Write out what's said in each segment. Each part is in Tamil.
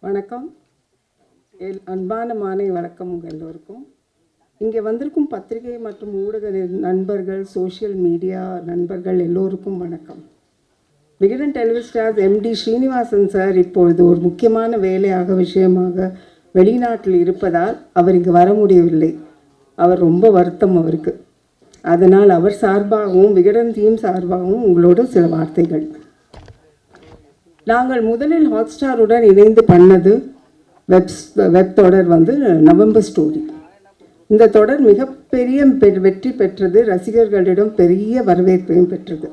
வணக்கம். அன்பான மாலை வணக்கம் உங்கள் எல்லோருக்கும். இங்கே வந்திருக்கும் பத்திரிகை மற்றும் ஊடக நண்பர்கள், சோஷியல் மீடியா நண்பர்கள் எல்லோருக்கும் வணக்கம். விகடன் டெலிவிஸ்டார்ஸ் எம்டி ஸ்ரீனிவாசன் சார் இப்பொழுது ஒரு முக்கியமான விஷயமாக வெளிநாட்டில் இருப்பதால் அவர் இங்கு வர முடியவில்லை. அவர் ரொம்ப வருத்தம் அவருக்கு. அதனால் அவர் சார்பாகவும் விகடன் டீம் சார்பாகவும் உங்களோட சில வார்த்தைகள். நாங்கள் முதலில் ஹாட்ஸ்டாருடன் இணைந்து பண்ணது வெப் தொடர் நவம்பர் ஸ்டோரி. இந்த தொடர் மிகப்பெரிய வெற்றி பெற்றது, ரசிகர்களிடம் பெரிய வரவேற்பையும் பெற்றது.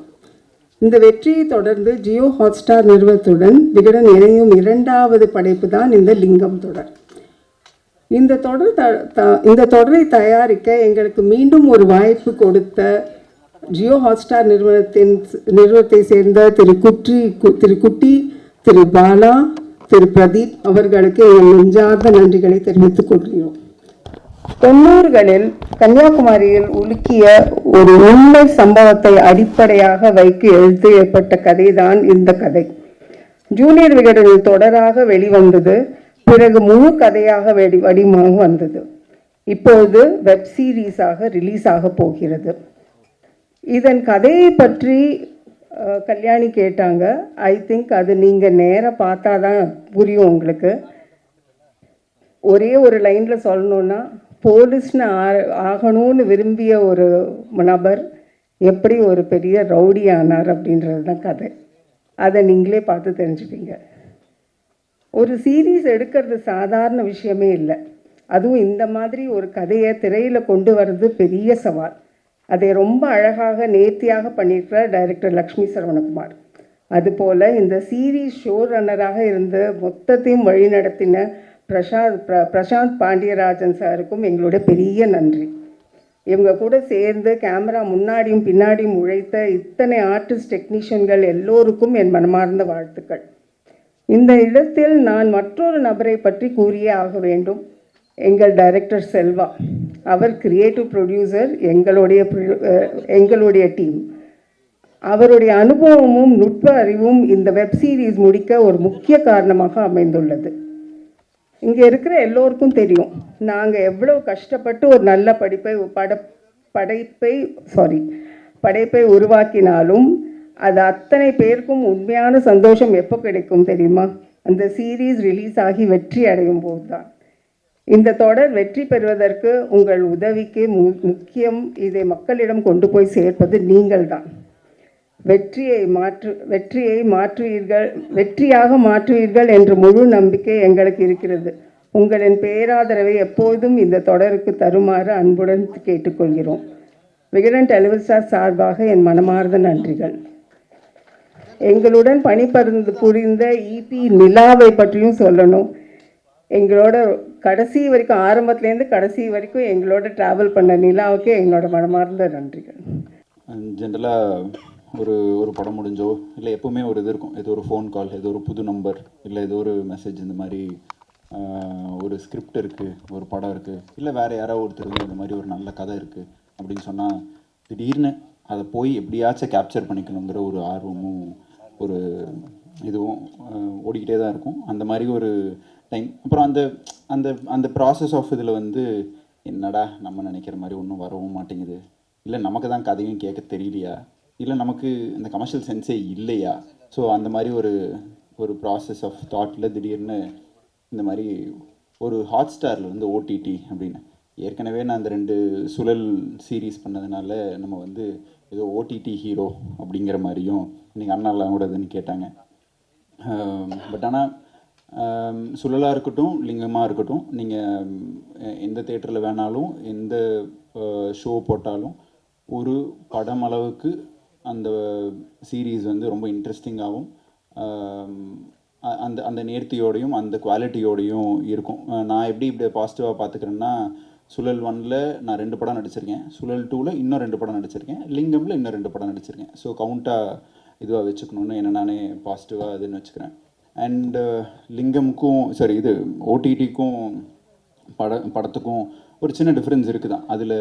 இந்த வெற்றியை தொடர்ந்து ஜியோ ஹாட்ஸ்டார் நிறுவனத்துடன் விகடன் இணையும் இரண்டாவது படைப்பு தான் இந்த லிங்கம் தொடர். இந்த தொடரை தயாரிக்க எங்களுக்கு மீண்டும் ஒரு வாய்ப்பு கொடுத்த ஜியோ ஹாட்ஸ்டார் நிறுவனத்தை சேர்ந்த திரு குட்டி, திரு பாலா, திரு பிரதீப் அவர்களுக்கு எங்கள் நெஞ்சார்ந்த நன்றிகளை தெரிவித்துக் கொள்கிறோம். 90களில் கன்னியாகுமரியில் உலுக்கிய ஒரு உண்மை சம்பவத்தை அடிப்படையாக வைத்து எழுதப்பட்ட கதைதான் இந்த கதை. ஜூனியர் விகடனில் தொடராக வெளிவந்தது, பிறகு முழு கதையாக வடிவமாக வந்தது. இப்போது வெப் சீரீஸாக ரிலீஸ் ஆக போகிறது. இதன் கதையை பற்றி கல்யாணி கேட்டாங்க. ஐ திங்க் அது நீங்கள் நேராக பார்த்தா தான் புரியும் உங்களுக்கு. ஒரே ஒரு லைனில் சொல்லணுன்னா, போலீஸ்னு ஆகணும்னு விரும்பிய ஒரு நபர் எப்படி ஒரு பெரிய ரவுடி ஆனார் அப்படின்றது தான் கதை. அதை நீங்களே பார்த்து தெரிஞ்சுப்பீங்க. ஒரு சீரீஸ் எடுக்கிறது சாதாரண விஷயமே இல்லை. அதுவும் இந்த மாதிரி ஒரு கதையை திரையில் கொண்டு வர்றது பெரிய சவால். அதை ரொம்ப அழகாக நேர்த்தியாக பண்ணியிருக்கிறார் டைரக்டர் லக்ஷ்மி சரவணகுமார். அதுபோல் இந்த சீரீஸ் ஷோ ரன்னராக இருந்து மொத்தத்தையும் வழிநடத்தின பிரசாந்த் பாண்டியராஜன் சாருக்கும் எங்களுடைய பெரிய நன்றி. இவங்க கூட சேர்ந்து கேமரா முன்னாடியும் பின்னாடியும் உழைத்த இத்தனை ஆர்டிஸ்ட் டெக்னீஷியன்கள் எல்லோருக்கும் என் மனமார்ந்த வாழ்த்துக்கள். இந்த இடத்தில் நான் மற்றொரு நபரை பற்றி கூறியே ஆக வேண்டும். எங்கள் டைரக்டர் செல்வா, அவர் கிரியேட்டிவ் ப்ரொடியூசர், எங்களுடைய டீம். அவருடைய அனுபவமும் நுட்ப அறிவும் இந்த வெப் சீரிஸ் முடிக்க ஒரு முக்கிய காரணமாக அமைந்துள்ளது. இங்கே இருக்கிற எல்லோருக்கும் தெரியும், நாங்கள் எவ்வளோ கஷ்டப்பட்டு ஒரு நல்ல படைப்பை உருவாக்கினாலும் அது அத்தனை பேருக்கும் உண்மையான சந்தோஷம் எப்போ கிடைக்கும் தெரியுமா? அந்த சீரீஸ் ரிலீஸ் ஆகி வெற்றி அடையும் போது தான். இந்த தொடர் வெற்றி பெறுவதற்கு உங்கள் உதவிக்கு முக்கியம். இதை மக்களிடம் கொண்டு போய் சேர்ப்பது நீங்கள் தான். வெற்றியாக மாற்றுவீர்கள் என்ற முழு நம்பிக்கை எங்களுக்கு இருக்கிறது. உங்களின் பேராதரவை எப்போதும் இந்த தொடருக்கு தருமாறு அன்புடன் கேட்டுக்கொள்கிறோம். விகடன் டெலிவிஸ்டார் சார்பாக என் மனமார்ந்த நன்றிகள். எங்களுடன் புரிந்த இபி நிலாவை பற்றியும் சொல்லணும். எங்களோட கடைசி வரைக்கும், ஆரம்பத்துலேருந்து கடைசி வரைக்கும் எங்களோட ட்ராவல் பண்ண நிலாவுக்கு எங்களோட மனமார்ந்த நன்றிகள். ஜென்ரலாக ஒரு படம் முடிஞ்சோ இல்லை எப்போவுமே ஒரு இது இருக்கும், ஏதோ ஒரு ஃபோன் கால், ஏதோ ஒரு புது நம்பர், இல்லை ஏதோ ஒரு மெசேஜ், இந்த மாதிரி ஒரு ஸ்கிரிப்ட் இருக்குது, ஒரு படம் இருக்குது, இல்லை வேறு யாராவது ஒருத்தர் இந்த மாதிரி ஒரு நல்ல கதை இருக்குது அப்படின்னு சொன்னால் திடீர்னு அதை போய் எப்படியாச்சும் கேப்சர் பண்ணிக்கணுங்கிற ஒரு ஆர்வமும் ஒரு இதுவும் ஓடிக்கிட்டே தான் இருக்கும். அந்த மாதிரி ஒரு டைம். அப்புறம் அந்த அந்த அந்த ப்ராசஸ் ஆஃப் இதில் என்னடா நம்ம நினைக்கிற மாதிரி ஒன்றும் வரவும் மாட்டேங்குது, இல்லை நமக்கு தான் கதையும் கேட்க தெரியலையா, இல்லை நமக்கு இந்த கமர்ஷியல் சென்ஸே இல்லையா. ஸோ அந்த மாதிரி ஒரு ப்ராசஸ் ஆஃப் தாட்டில் திடீர்னு இந்த மாதிரி ஒரு ஹாட்ஸ்டாரில் ஓடிடி அப்படின்னு, ஏற்கனவே நான் அந்த 2 சுழல் சீரீஸ் பண்ணதுனால நம்ம ஏதோ ஓடிடி ஹீரோ அப்படிங்கிற மாதிரியும் இன்றைக்கி அண்ணாலாம் கூட இதுன்னு கேட்டாங்க. பட் ஆனால் சுழலாக இருக்கட்டும், லிங்கமாக இருக்கட்டும், நீங்கள் எந்த தேட்டரில் வேணாலும் எந்த ஷோ போட்டாலும் ஒரு படம் அளவுக்கு அந்த சீரீஸ் ரொம்ப இன்ட்ரெஸ்டிங்காகவும் அந்த அந்த நேர்த்தியோடையும் அந்த குவாலிட்டியோடையும் இருக்கும். நான் இப்படி பாசிட்டிவாக பார்த்துக்கிறேன்னா, சுழல் 1ல் நான் 2 படம் நடிச்சிருக்கேன், சுழல் 2ல் இன்னும் 2 படம் நடிச்சிருக்கேன், லிங்கமில் இன்னும் 2 படம் நடிச்சிருக்கேன். ஸோ கவுண்ட்டாக இதுவாக வச்சுக்கணுன்னு என்ன நானே பாசிட்டிவாக இதுன்னு வச்சுக்கிறேன். அண்டு லிங்கமுக்கும் இது ஓடிடிக்கும் படத்துக்கும் ஒரு சின்ன டிஃப்ரென்ஸ் இருக்குது தான். அதில்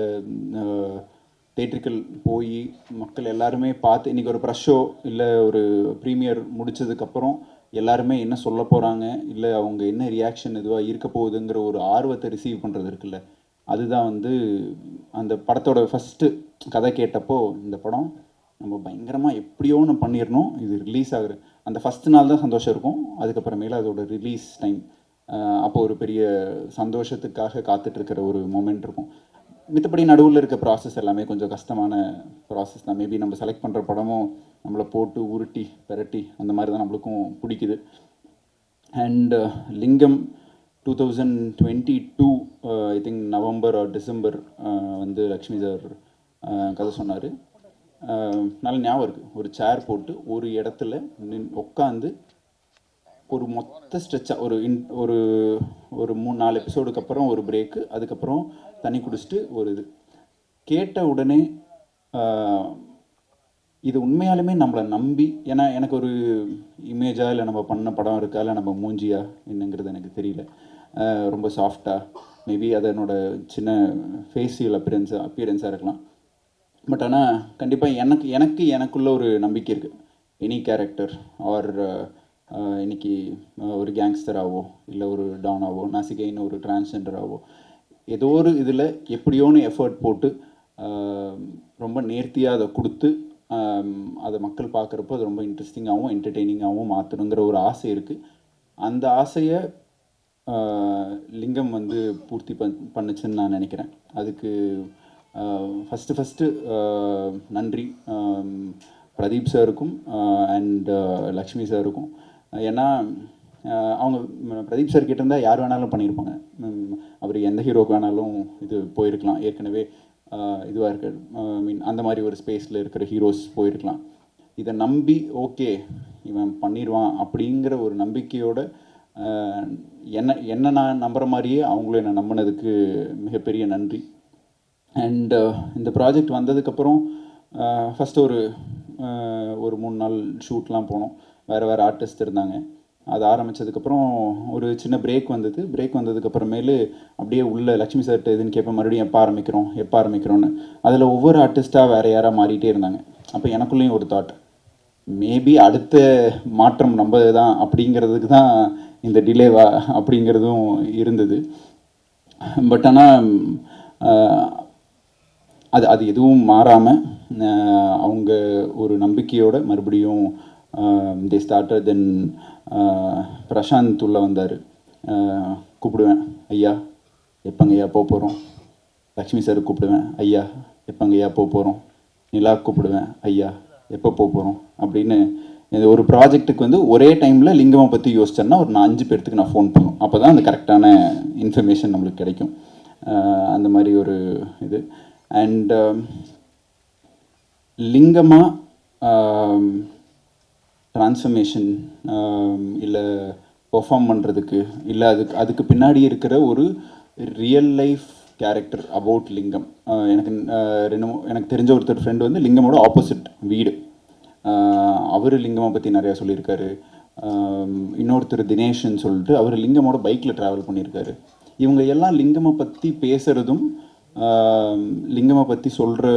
தேட்டருக்கு போய் மக்கள் எல்லாருமே பார்த்து, இன்றைக்கி ஒரு ப்ரெஷ் ஷோ இல்லை ஒரு ப்ரீமியர் முடித்ததுக்கப்புறம் எல்லாருமே என்ன சொல்ல போகிறாங்க, இல்லை அவங்க என்ன ரியாக்ஷன் இதுவாக இருக்க போகுதுங்கிற ஒரு ஆர்வத்தை ரிசீவ் பண்ணுறது இருக்குல்ல, அதுதான் வந்து அந்த படத்தோட ஃபஸ்ட்டு கதை கேட்டப்போ இந்த படம் நம்ம பயங்கரமாக எப்படியோ ஒன்று பண்ணிடணும், இது ரிலீஸ் ஆகுற அந்த ஃபஸ்ட் நாள் தான் சந்தோஷம் இருக்கும். அதுக்கப்புறமேல அதோட ரிலீஸ் டைம் அப்போ ஒரு பெரிய சந்தோஷத்துக்காக காத்துட்ருக்கிற ஒரு மொமெண்ட் இருக்கும். மித்தபடி நடுவில் இருக்க ப்ராசஸ் எல்லாமே கொஞ்சம் கஷ்டமான ப்ராசஸ் தான். மேபி நம்ம செலக்ட் பண்ணுற படமும் நம்மளை போட்டு உருட்டி பெரட்டி அந்த மாதிரி தான் நம்மளுக்கும் பிடிக்குது. And Lingam 2022 I think November or December வந்து லக்ஷ்மி சார் கதை சொன்னார். நல்ல ஞாபகம் இருக்குது. ஒரு சேர் போட்டு ஒரு இடத்துல உட்காந்து ஒரு மொத்த ஸ்ட்ரெச்சாக ஒரு ஒரு 3-4 எபிசோடுக்கு அப்புறம் ஒரு பிரேக்கு, அதுக்கப்புறம் தண்ணி குடிச்சிட்டு ஒரு இது கேட்ட உடனே இது உண்மையாலுமே நம்மளை நம்பி, ஏன்னா எனக்கு ஒரு இமேஜாக இல்லை நம்ம பண்ண படம் இருக்கா இல்லை நம்ம மூஞ்சியா என்னங்கிறது எனக்கு தெரியல. ரொம்ப சாஃப்டாக மேபி அதனோட சின்ன ஃபேஷியல் அப்பியரன்ஸாக இருக்கலாம். பட் ஆனால் கண்டிப்பாக எனக்குள்ள ஒரு நம்பிக்கை இருக்குது. எனி கேரக்டர் ஆர் இன்னைக்கு ஒரு கேங்ஸ்டராகவோ இல்லை ஒரு டானாவோ நாசிகைன்னு ஒரு டிரான்ஸ்ஜெண்டராகவோ ஏதோ ஒரு இதில் எப்படியோன்னு எஃபர்ட் போட்டு ரொம்ப நேர்த்தியாக அதை கொடுத்து அதை மக்கள் பார்க்குறப்போ அது ரொம்ப இன்ட்ரெஸ்டிங்காகவும் என்டர்டெய்னிங்காகவும் மாற்றணுங்கிற ஒரு ஆசை இருக்குது. அந்த ஆசையை லிங்கம் வந்து பூர்த்தி பண்ணுச்சுன்னு நான் நினைக்கிறேன். அதுக்கு ஃபஸ்ட்டு நன்றி பிரதீப் சாருக்கும் அண்ட் லக்ஷ்மி சாருக்கும். ஏன்னா அவங்க பிரதீப் சார் கிட்ட இருந்தால் யார் வேணாலும் பண்ணியிருப்பாங்க. அவர் எந்த ஹீரோக்கு வேணாலும் இது போயிருக்கலாம். ஏற்கனவே இதுவாக இருக்க மீன் அந்த மாதிரி ஒரு ஸ்பேஸில் இருக்கிற ஹீரோஸ் போயிருக்கலாம். இதை நம்பி ஓகே இவன் பண்ணிடுவான் அப்படிங்கிற ஒரு நம்பிக்கையோட என்ன நான் நம்புகிற மாதிரியே அவங்களும் என்னை நம்பினதுக்கு மிகப்பெரிய நன்றி. அண்ட் இந்த ப்ராஜெக்ட் வந்ததுக்கப்புறம் ஃபஸ்ட்டு ஒரு 3 நாள் ஷூட்லாம் போனோம். வேறு ஆர்டிஸ்ட் இருந்தாங்க. அது ஆரம்பித்ததுக்கப்புறம் ஒரு சின்ன பிரேக் வந்ததுக்கப்புறமேலு அப்படியே உள்ள லக்ஷ்மி சார்கிட்ட இதுன்னு கேட்பேன், மறுபடியும் எப்போ ஆரம்பிக்கிறோன்னு. அதில் ஒவ்வொரு ஆர்டிஸ்ட்டாக வேறு யாராக மாறிட்டே இருந்தாங்க. அப்போ எனக்குள்ளேயும் ஒரு தாட், மேபி அடுத்த மாற்றம் நம்ம தான் அப்படிங்கிறதுக்கு தான் இந்த டிலேவா அப்படிங்கிறதும் இருந்தது. பட் ஆனால் அது எதுவும் மாறாமல் அவங்க ஒரு நம்பிக்கையோடு மறுபடியும் தே ஸ்டார்டட். தென் பிரசாந்த் உள்ள வந்தார். கூப்பிடுவேன், ஐயா எப்போங்கய்யா போக போகிறோம். லக்ஷ்மி சார் கூப்பிடுவேன், ஐயா எப்போங்கய்யா போக போகிறோம். நிலா கூப்பிடுவேன், ஐயா எப்போ போக போகிறோம் அப்படின்னு. இந்த ஒரு ப்ராஜெக்ட்டுக்கு வந்து ஒரே டைமில் லிங்கமை பற்றி யோசிச்சேன்னா ஒரு 5 பேர்த்துக்கு நான் ஃபோன் பண்ணுவேன். அப்போ தான் அந்த கரெக்டான இன்ஃபர்மேஷன் நம்மளுக்கு கிடைக்கும். அந்த மாதிரி ஒரு இது. அண்ட் லிங்கமா ட்ரான்ஸ்ஃபர்மேஷன் இல்லை பெர்ஃபார்ம் பண்ணுறதுக்கு இல்லை அதுக்கு பின்னாடி இருக்கிற ஒரு ரியல் லைஃப் கேரக்டர் அபவுட் லிங்கம். எனக்கு தெரிஞ்ச ஒருத்தர் ஃப்ரெண்டு வந்து லிங்கமோட ஆப்போசிட் வீடு. அவர் லிங்கமை பற்றி நிறையா சொல்லியிருக்காரு. இன்னொருத்தர் தினேஷ்ன்னு சொல்லிட்டு அவர் லிங்கமோட பைக்கில் ட்ராவல் பண்ணியிருக்காரு. இவங்க எல்லாம் லிங்கமை பற்றி பேசுகிறதும் லிங்கமை பற்றி சொல்கிற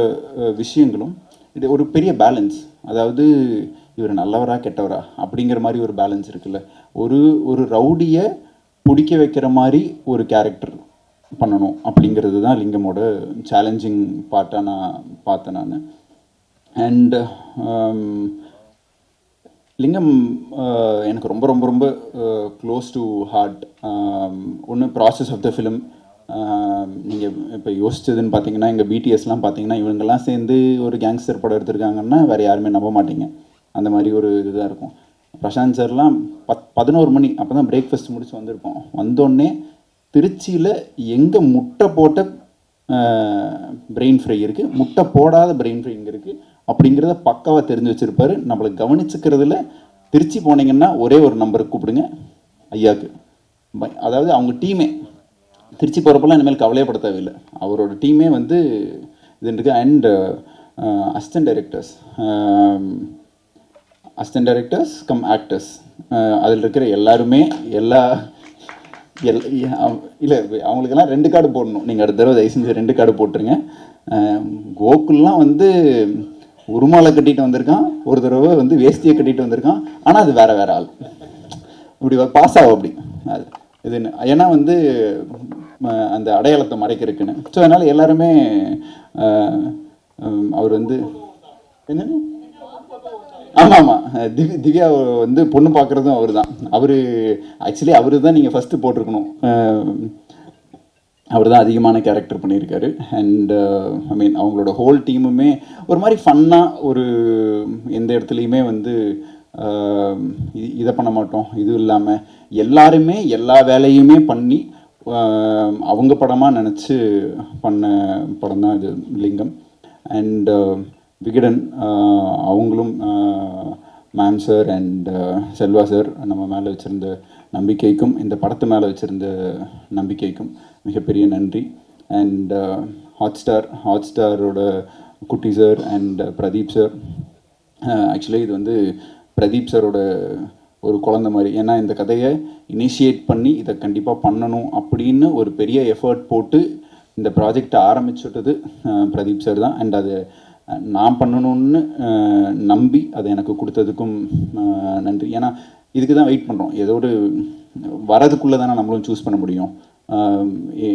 விஷயங்களும் இது ஒரு பெரிய பேலன்ஸ். அதாவது இவர் நல்லவரா கெட்டவரா அப்படிங்கிற மாதிரி ஒரு பேலன்ஸ் இருக்குல்ல. ஒரு ரவுடியை பிடிக்க வைக்கிற மாதிரி ஒரு கேரக்டர் பண்ணணும் அப்படிங்கிறது தான் லிங்கமோட சேலஞ்சிங் பார்ட்டாக நான் பார்த்தேன். அண்ட் லிங்கம் எனக்கு ரொம்ப ரொம்ப ரொம்ப க்ளோஸ் டு ஹார்ட். ஒன்று ப்ராசஸ் ஆஃப் த ஃபிலிம். நீங்கள் இப்போ யோசிச்சதுன்னு பார்த்தீங்கன்னா எங்கள் பிடிஎஸ்லாம் பார்த்தீங்கன்னா இவங்கெல்லாம் சேர்ந்து ஒரு கேங்ஸ்டர் படம் எடுத்திருக்காங்கன்னா வேறு யாருமே நம்ப மாட்டீங்க. அந்த மாதிரி ஒரு இதுதான் இருக்கும். பிரசாந்த் சார்லாம் 11 மணி அப்போ தான் பிரேக்ஃபாஸ்ட் முடிச்சு வந்திருப்போம். வந்தோடனே திருச்சியில் எங்கே முட்டை போட்ட பிரெயின் ஃப்ரை இருக்குது, முட்டை போடாத பிரெயின் ஃப்ரை இங்கே இருக்குது அப்படிங்கிறத பக்காவாக தெரிஞ்சு வச்சுருப்பாரு. நம்மளை கவனிச்சுக்கிறதுல திருச்சி போனீங்கன்னா ஒரே ஒரு நம்பருக்கு கூப்பிடுங்க, ஐயாவுக்கு. அதாவது அவங்க டீமே திருச்சி போகிறப்பெல்லாம் இனிமேல் கவலையப்பட தேவையில்லை. அவரோட டீமே வந்து இது இருக்குது. And assistant directors come actors அதில் இருக்கிற எல்லாருமே இல்லை அவங்களுக்கெல்லாம் 2 கார்டு போடணும். நீங்கள் அடுத்த தடவை தயவு செஞ்சு 2 கார்டு போட்டுருங்க. கோகுல்லாம் வந்து உருமாலை கட்டிட்டு வந்திருக்கான், ஒரு தடவை வந்து வேஷ்டியை கட்டிட்டு வந்திருக்கான். ஆனால் அது வேறு ஆள். இப்படி பாஸ் ஆகும் அப்படி அது இதுன்னு ஏன்னா வந்து அந்த அடையாளத்தை மறைக்கிறதுக்குன்னு. ஸோ அதனால் எல்லாருமே அவர் வந்து என்னன்னு ஆமாம் ஆமாம் திவ்யா வந்து பொண்ணு பார்க்குறதும் அவர் தான். ஆக்சுவலி அவர் தான் நீங்கள் ஃபஸ்ட்டு போட்டிருக்கணும். அவர் தான் அதிகமான கேரக்டர் பண்ணியிருக்காரு. அண்ட் ஐ மீன் அவங்களோட ஹோல் டீமுமே ஒரு மாதிரி ஃபன்னாக ஒரு எந்த இடத்துலையுமே வந்து இதை பண்ண மாட்டோம் இது இல்லாமல் எல்லாருமே எல்லா வேலையுமே பண்ணி அவங்க படமாக நினச்சி பண்ண படம் தான் இது லிங்கம். அண்ட் விகடன் அவங்களும் ma'am sir and Selva sir நம்ம மேலே வச்சுருந்த நம்பிக்கைக்கும் இந்த படத்து மேலே வச்சுருந்த நம்பிக்கைக்கும் மிகப்பெரிய நன்றி. அண்ட் ஹாட்ஸ்டாரோட குட்டி sir and Pradeep sir. Actually இது வந்து பிரதீப் சாரோட ஒரு குழந்தை மாதிரி. ஏன்னா இந்த கதையை இனிஷியேட் பண்ணி இதை கண்டிப்பாக பண்ணணும் அப்படின்னு ஒரு பெரிய எஃபர்ட் போட்டு இந்த ப்ராஜெக்டை ஆரம்பிச்சுட்டது பிரதீப் சார் தான். அண்ட் அது நான் பண்ணணும்னு நம்பி அதை எனக்கு கொடுத்ததுக்கும் நன்றி. ஏன்னா இதுக்கு தான் வெயிட் பண்ணுறோம். ஏதோ ஒரு வரதுக்குள்ளே தானே நம்மளும் சூஸ் பண்ண முடியும்.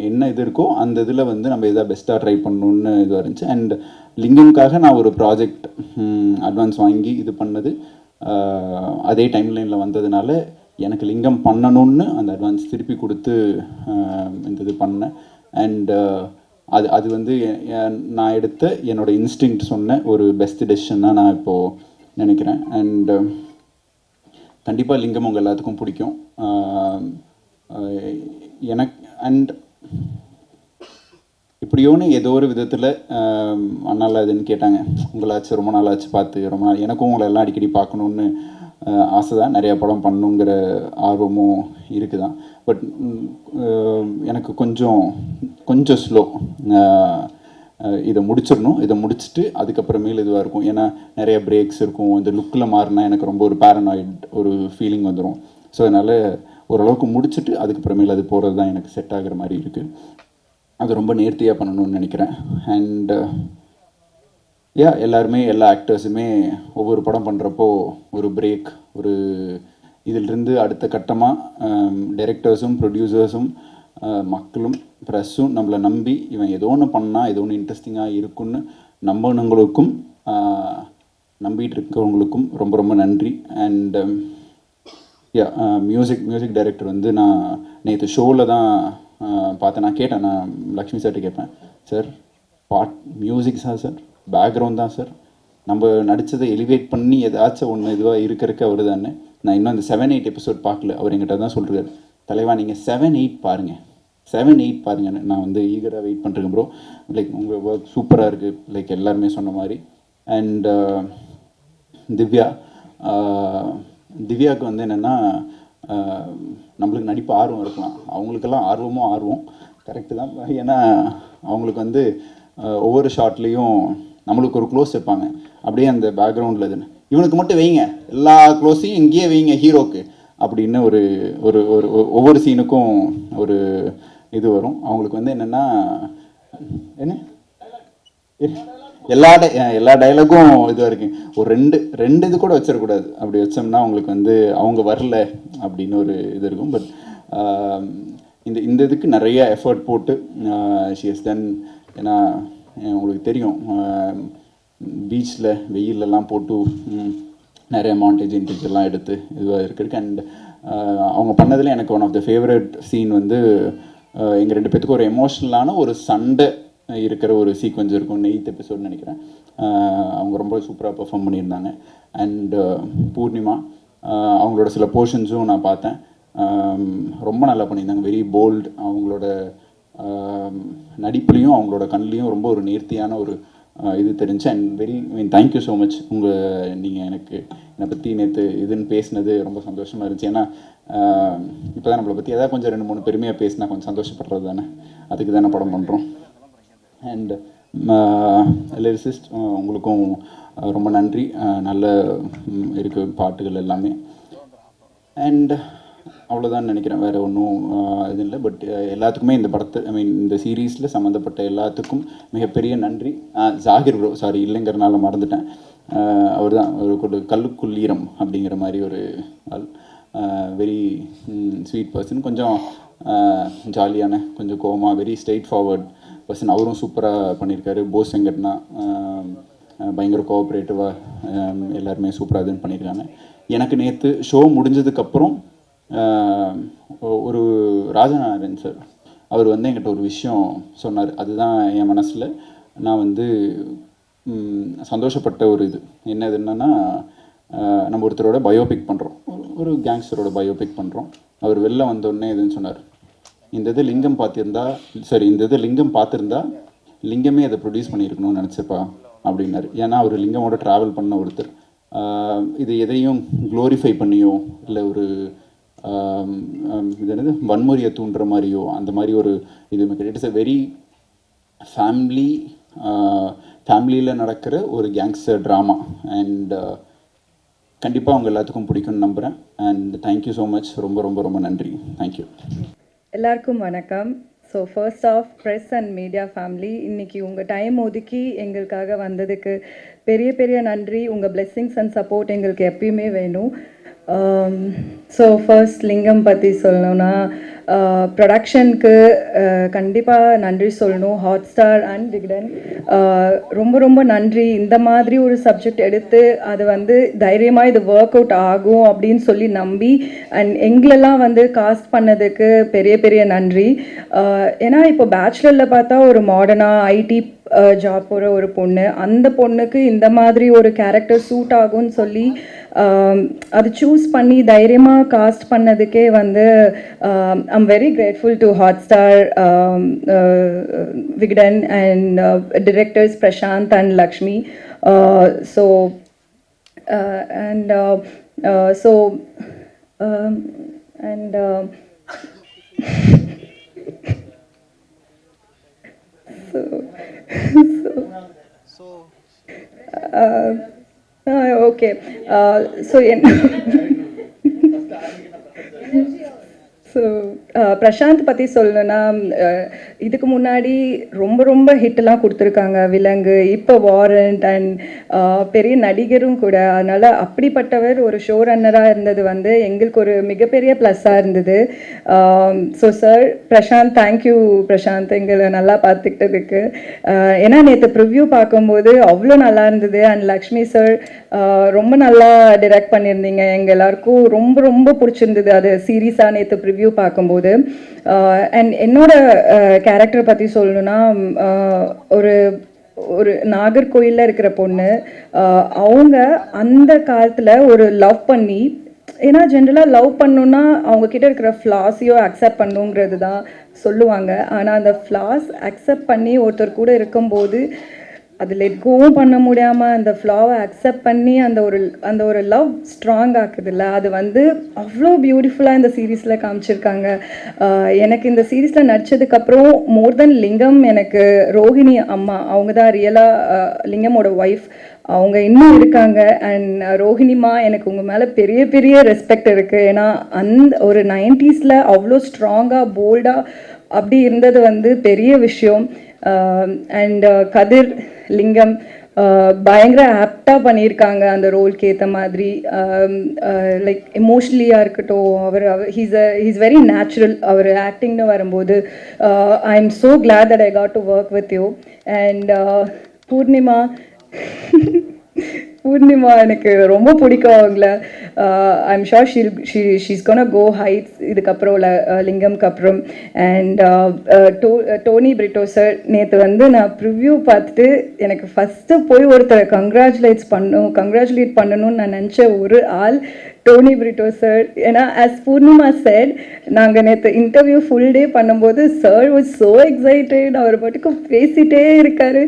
என்ன இது இருக்கோ அந்த இதில் வந்து நம்ம எதாவது பெஸ்ட்டாக ட்ரை பண்ணணுன்னு இதுவாக இருந்துச்சு. அண்ட் லிங்கம்காக நான் ஒரு ப்ராஜெக்ட் அட்வான்ஸ் வாங்கி இது பண்ணது அதே டைம்லைனில் வந்ததுனால எனக்கு லிங்கம் பண்ணணும்னு அந்த அட்வான்ஸ் திருப்பி கொடுத்து இந்த இது பண்ணேன். அண்ட் அது வந்து நான் எடுத்த என்னோடய இன்ஸ்டிங்க்ட் சொன்ன ஒரு பெஸ்ட் டெசிஷன் தான் நான் இப்போது நினைக்கிறேன். அண்ட் கண்டிப்பாக லிங்கம் உங்கள் எல்லாத்துக்கும் பிடிக்கும் எனக்கு. அண்ட் இப்படியோன்னு ஏதோ ஒரு விதத்தில் அண்ணால இதுன்னு கேட்டாங்க, உங்களாச்சு ரொம்ப நாளாச்சு பார்த்து ரொம்ப நாள். எனக்கும் உங்களை எல்லாம் அடிக்கடி பார்க்கணுன்னு ஆசை தான். நிறையா படம் பண்ணுங்கிற ஆர்வமும் இருக்குது தான். பட் எனக்கு கொஞ்சம் ஸ்லோ. இதை முடிச்சிடணும். இதை முடிச்சுட்டு அதுக்கப்புறமேல் இதுவாக இருக்கும். ஏன்னா நிறைய பிரேக்ஸ் இருக்கும். இந்த லுக்கில் மாறினா எனக்கு ரொம்ப ஒரு பேரனாய்ட் ஒரு ஃபீலிங் வந்துடும். ஸோ அதனால் ஓரளவுக்கு முடிச்சுட்டு அதுக்கப்புறமேல் அது போகிறது தான் எனக்கு செட் ஆகிற மாதிரி இருக்குது. அது ரொம்ப நேர்த்தியாக பண்ணணும்னு நினைக்கிறேன். அண்ட் எல்லாருமே எல்லா ஆக்டர்ஸுமே ஒவ்வொரு படம் பண்ணுறப்போ ஒரு பிரேக், ஒரு இதிலிருந்து அடுத்த கட்டமாக டைரக்டர்ஸும் ப்ரொடியூசர்ஸும் மக்களும் ப்ரெஸ்ஸும் நம்மளை நம்பி இவன் ஏதோ ஒன்று பண்ணால் ஏதோ ஒன்று இன்ட்ரெஸ்டிங்காக இருக்குன்னு நம்பினவங்களுக்கும் நம்பிட்டு இருக்கவங்களுக்கும் ரொம்ப ரொம்ப நன்றி. அண்ட் மியூசிக் டைரக்டர் வந்து நான் நேற்று ஷோவில் தான் பார்த்தேன். நான் கேட்டேன், நான் லக்ஷ்மி சார்கிட்ட கேட்பேன், சார் மியூசிக் சார் பேக்ரவுண்ட் தான் சார், நம்ம நடித்ததை எலிவேட் பண்ணி ஏதாச்சும் ஒன்று இதுவாக இருக்கிறதுக்கு அவர் தானே. நான் இன்னும் அந்த 7-8 எபிசோட் பார்க்கல. அவர் என்கிட்ட தான் சொல்கிறார், தலைவா நீங்கள் 7-8 பாருங்கள், 7-8 பாருங்கன்னு. நான் வந்து ஈகராக வெயிட் பண்ணுறேன் ப்ரோ. லைக் உங்கள் ஒர்க் சூப்பராக இருக்குது, லைக் எல்லாருமே சொன்ன மாதிரி. அண்ட் திவ்யாவுக்கு வந்து என்னென்னா, நம்மளுக்கு நடிப்பு ஆர்வம் இருக்கலாம், அவங்களுக்கெல்லாம் ஆர்வம் கரெக்டு தான். ஏன்னா அவங்களுக்கு வந்து ஒவ்வொரு ஷாட்லேயும் நம்மளுக்கு ஒரு க்ளோஸ் வைப்பாங்க, அப்படியே அந்த பேக்ரவுண்டில் இதுன்னு இவனுக்கு மட்டும் வைங்க, எல்லா க்ளோஸையும் இங்கேயே வைங்க ஹீரோக்கு அப்படின்னு ஒரு ஒரு ஒரு ஒவ்வொரு சீனுக்கும் ஒரு இது வரும். அவங்களுக்கு வந்து என்னென்னா என்ன எல்லா டைலாகும் இதுவாக இருக்கு. ஒரு ரெண்டு இது கூட வச்சிடக்கூடாது. அப்படி வச்சோம்னா அவங்களுக்கு வந்து அவங்க வரல அப்படின்னு ஒரு இது இருக்கும். பட் இந்த இதுக்கு நிறைய எஃபர்ட் போட்டு ஷி ஹஸ் டன். ஏன்னா உங்களுக்கு தெரியும், பீச்சில் வெயிலெல்லாம் போட்டு நிறைய மாண்டேஜ் இன்டேஜெல்லாம் எடுத்து இதுவாக இருக்குது. அண்ட் அவங்க பண்ணதில் எனக்கு one of the favourite scene வந்து எங்கள் 2 பேத்துக்கும் ஒரு எமோஷ்னலான ஒரு சண்டை இருக்கிற ஒரு சீக்வன்ஸ் இருக்கும். 8th எபிசோட் நினைக்கிறேன். அவங்க ரொம்ப சூப்பராக பெர்ஃபார்ம் பண்ணியிருந்தாங்க. அண்ட் பூர்ணிமா அவங்களோட சில போர்ஷன்ஸும் நான் பார்த்தேன், ரொம்ப நல்லா பண்ணியிருந்தாங்க. Very bolt. அவங்களோட நடிப்புலையும் அவங்களோட கண்லேயும் ரொம்ப ஒரு நேர்த்தியான ஒரு இது தெரிஞ்சு. And thank you so much. நீங்கள் என்னை பற்றி நேற்று இதுன்னு பேசினது ரொம்ப சந்தோஷமாக இருந்துச்சு. ஏன்னா இப்போ தான் நம்மளை பற்றி ஏதாவது கொஞ்சம் 2-3 பெருமையாக பேசினா கொஞ்சம் சந்தோஷப்படுறது தானே, அதுக்கு தானே படம் பண்ணுறோம். அண்ட் லிரிசிஸ்ட் உங்களுக்கும் ரொம்ப நன்றி. நல்ல இருக்குது பாட்டுகள் எல்லாமே. அண்ட் அவ்வளோதான் நினைக்கிறேன், வேறு ஒன்றும் இது இல்லை. பட் எல்லாத்துக்குமே இந்த படத்தை இந்த சீரீஸில் சம்மந்தப்பட்ட எல்லாத்துக்கும் மிகப்பெரிய நன்றி. ஜாகிர் ப்ரோ, சாரி இல்லைங்கிறனால மறந்துட்டேன். அவர் தான் ஒரு கல்லுக்குள் ஈரம் அப்படிங்கிற மாதிரி ஒரு ஆள். வெரி ஸ்வீட் பர்சன், கொஞ்சம் ஜாலியான, கொஞ்சம் coma, very straight forward person. அவரும் சூப்பராக பண்ணியிருக்காரு. போஸ் வெங்கட்னா பயங்கர கோஆப்ரேட்டிவாக எல்லாருமே சூப்பராக இதுன்னு பண்ணியிருக்காங்க. எனக்கு நேற்று ஷோ முடிஞ்சதுக்கப்புறம் ஒரு ராஜநாராயணன் சார் அவர் வந்து என்கிட்ட ஒரு விஷயம் சொன்னார். அதுதான் என் மனசில் நான் வந்து சந்தோஷப்பட்ட ஒரு இது. என்னதுன்னா, நம்ம ஒருத்தரோட பயோபிக் பண்ணுறோம், ஒரு கேங்ஸ்டரோட பயோபிக் பண்ணுறோம். அவர் வெளில வந்தோடனே இதுன்னு சொன்னார், இந்த இது லிங்கம் பார்த்துருந்தா லிங்கமே அதை ப்ரொடியூஸ் பண்ணியிருக்கணும்னு நினச்சப்பா அப்படின்னாரு. ஏன்னா அவர் லிங்கமோட ட்ராவல் பண்ண ஒருத்தர். இது எதையும் க்ளோரிஃபை பண்ணியோ இல்லை ஒரு இது என்னது வன்முறையை தூண்டுற மாதிரியோ அந்த மாதிரி ஒரு இது இட்ஸ் அ வெரி ஃபேமிலியில் நடக்கிற ஒரு கேங்ஸ்டர் ட்ராமா. அண்ட் கண்டிப்பாக அவங்க எல்லாத்துக்கும் பிடிக்கும்னு நம்புகிறேன். And thank you so much. ரொம்ப ரொம்ப ரொம்ப நன்றி. தேங்க்யூ. எல்லாருக்கும் வணக்கம். So first of press and media family, இன்றைக்கி உங்கள் டைம் ஒதுக்கி எங்களுக்காக வந்ததுக்கு பெரிய பெரிய நன்றி. உங்கள் பிளெஸ்ஸிங்ஸ் அண்ட் சப்போர்ட் எங்களுக்கு எப்பயுமே வேணும். ஸோ ஃபர்ஸ்ட் லிங்கம் பற்றி சொல்லணும்னா, ப்ரொடக்ஷனுக்கு கண்டிப்பாக நன்றி சொல்லணும். ஹாட் ஸ்டார் அண்ட் விகடன் ரொம்ப ரொம்ப நன்றி. இந்த மாதிரி ஒரு சப்ஜெக்ட் எடுத்து அது வந்து தைரியமாக இது ஒர்க் அவுட் ஆகும் அப்படின்னு சொல்லி நம்பி அண்ட் எங்களெல்லாம் வந்து காஸ்ட் பண்ணதுக்கு பெரிய பெரிய நன்றி. ஏன்னா இப்போ பேச்சுலரில் பார்த்தா ஒரு மாடர்னாக ஐடி ஜாப் போகிற ஒரு பொண்ணு, அந்த பொண்ணுக்கு இந்த மாதிரி ஒரு கேரக்டர் சூட் ஆகும்னு சொல்லி அது சூஸ் பண்ணி தைரியமாக காஸ்ட் பண்ணதுக்கே வந்து I'm very grateful to Hotstar, Vikatan and directors Prashanth and Lakshmi. So okay. So so Prashanth பற்றி சொல்லணுன்னா, இதுக்கு முன்னாடி ரொம்ப ரொம்ப ஹிட்டெல்லாம் கொடுத்துருக்காங்க. விலங்கு, இப்போ வாரண்ட் அண்ட் பெரிய நடிகரும் கூட. அதனால் அப்படிப்பட்டவர் ஒரு ஷோ ரன்னராக இருந்தது வந்து எங்களுக்கு ஒரு மிகப்பெரிய ப்ளஸ்ஸாக இருந்தது. So sir Prashanth, thank you Prashanth, எங்களை நல்லா பார்த்துக்கிட்டதுக்கு. ஏன்னா நேற்று ப்ரிவ்யூ பார்க்கும்போது அவ்வளோ நல்லா இருந்தது. அண்ட் லக்ஷ்மி சார் ரொம்ப நல்லா டிரெக்ட் பண்ணியிருந்தீங்க. எங்கள் எல்லாருக்கும் ரொம்ப ரொம்ப பிடிச்சிருந்தது அது சீரியஸாக நேற்று ப்ரிவ்யூ பார்க்கும்போது. அண்ட் என்னோட கேரக்டர் பற்றி சொல்லணுன்னா, ஒரு ஒரு நாகர்கோயிலில் இருக்கிற பொண்ணு. அவங்க அந்த காலத்தில் ஒரு லவ் பண்ணி, ஏன்னா ஜென்ரலாக லவ் பண்ணணுன்னா அவங்கக்கிட்ட இருக்கிற ஃப்ளாஸையோ அக்செப்ட் பண்ணுங்கிறது தான் சொல்லுவாங்க. ஆனால் அந்த ஃப்ளாஸ் அக்செப்ட் பண்ணி ஒருத்தர் கூட இருக்கும்போது அது லெட் கோவும் பண்ண முடியாமல் அந்த ஃப்ளாவை அக்செப்ட் பண்ணி அந்த ஒரு லவ் ஸ்ட்ராங் ஆக்குதுல்ல, அது வந்து அவ்வளோ பியூட்டிஃபுல்லாக இந்த சீரீஸில் காமிச்சிருக்காங்க. எனக்கு இந்த சீரீஸில் நடித்ததுக்கப்புறம் மோர் தென் லிங்கம், எனக்கு ரோஹிணி அம்மா, அவங்க தான் ரியலாக லிங்கமோட ஒய்ஃப், அவங்க இன்னும் இருக்காங்க. அண்ட் ரோஹிணிமா, எனக்கு உங்கள் மேலே பெரிய பெரிய ரெஸ்பெக்ட் இருக்குது. ஏன்னா அந்த ஒரு 90s அவ்வளோ ஸ்ட்ராங்காக போல்டாக அப்படி இருந்தது வந்து பெரிய விஷயம். அண்ட் கதிர், லிங்கம் பயங்கர ஆப்டாக பண்ணியிருக்காங்க அந்த ரோலுக்கு ஏற்ற மாதிரி. லைக் எமோஷ்னலியாக இருக்கட்டும், ஹீஸ் வெரி நேச்சுரல் அவர் ஆக்டிங்னு வரும்போது. I am so glad that I got to work with you. And Poornima எனக்கு ரொம்ப பிடிக்கும் அவங்கள. I am sure she's gonna go heights இதுக்கப்புறம் லிங்கம்க்கு அப்புறம். அண்ட் டோனி பிரிட்டோ சார், நேற்று வந்து நான் ப்ரிவ்யூ பார்த்துட்டு எனக்கு ஃபஸ்ட்டு போய் ஒருத்தரை கங்க்ராச்சுலேட் பண்ணணும்னு நான் நினச்ச ஒரு ஆள் டோனி பிரிட்டோ சார். ஏன்னா ஆஸ் பூர்ணிமா said, நாங்கள் நேற்று இன்டர்வியூ ஃபுல் டே பண்ணும்போது சார் வாஸ் ஸோ எக்ஸைட்டட். அவர் பாட்டுக்கு பேசிகிட்டே இருக்கார்.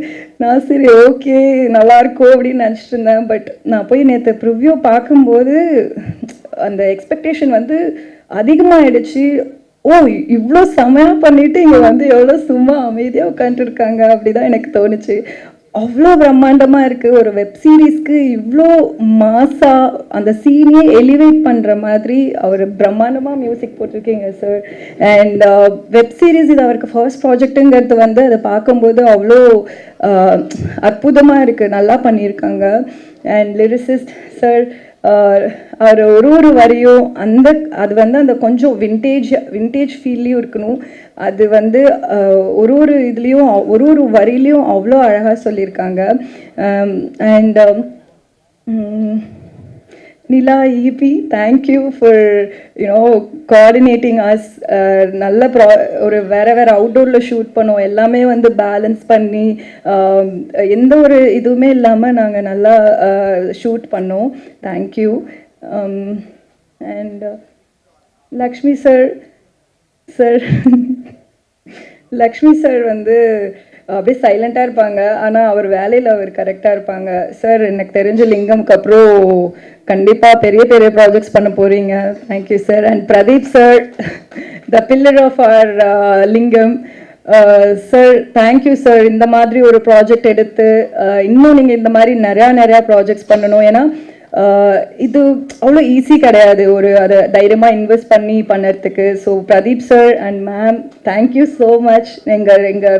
நான் சரி ஓகே நல்லாயிருக்கும் அப்படின்னு நினச்சிட்டு இருந்தேன். பட் நான் போய் நேற்று ப்ரிவ்யூ பார்க்கும்போது அந்த எக்ஸ்பெக்டேஷன் வந்து அதிகமாகிடுச்சு. ஓ, இவ்வளோ செமையாக பண்ணிவிட்டு இங்கே வந்து எவ்வளோ சும்மா அமைதியாக உட்காந்துருக்காங்க அப்படி தான் எனக்கு தோணுச்சு. அவ்வளோ பிரம்மாண்டமாக இருக்குது. ஒரு வெப் சீரீஸ்க்கு இவ்வளோ மாசாக அந்த சீனையே எலிவேட் பண்ணுற மாதிரி அவர் பிரம்மாண்டமாக மியூசிக் போட்டிருக்கீங்க சார். அண்ட் வெப் சீரிஸ் இது அவருக்கு ஃபர்ஸ்ட் ப்ராஜெக்ட்டுங்கிறது வந்து அதை பார்க்கும்போது அவ்வளோ அற்புதமாக இருக்குது, நல்லா பண்ணியிருக்காங்க. அண்ட் லிரிசிஸ்ட் சார், அவர் ஒரு வரியும் அது வந்து அந்த கொஞ்சம் விண்டேஜ் ஃபீல்லையும் இருக்கணும். அது வந்து ஒரு இதுலேயும் ஒரு வரியிலையும் அவ்வளோ அழகாக சொல்லியிருக்காங்க. And Nila EP, thank you for coordinating us. நல்ல ஒரு வேற அவுட்டோரில் ஷூட் பண்ணோம், எல்லாமே வந்து பேலன்ஸ் பண்ணி எந்த ஒரு இதுவுமே இல்லாமல் நாங்கள் நல்லா ஷூட் பண்ணோம். Thank you. And Lakshmi sir Lakshmi sir வந்து அப்படியே சைலண்ட்டாக இருப்பாங்க, ஆனால் அவர் வேலையில் அவர் கரெக்டாக இருப்பாங்க. சார், எனக்கு தெரிஞ்ச லிங்கம்க்கு அப்புறம் கண்டிப்பாக பெரிய ப்ராஜெக்ட்ஸ் பண்ண போகிறீங்க. Thank you sir. And Pradeep sir, the pillar of our Lingam sir, thank you sir. இந்த மாதிரி ஒரு ப்ராஜெக்ட் எடுத்து இன்னும் நீங்கள் இந்த மாதிரி நிறையா ப்ராஜெக்ட்ஸ் பண்ணணும். ஏன்னா இது அவ்வளோ ஈஸி கிடையாது, அதை தைரியமாக இன்வெஸ்ட் பண்ணி பண்ணுறதுக்கு. So Pradeep sir and ma'am, thank you so much.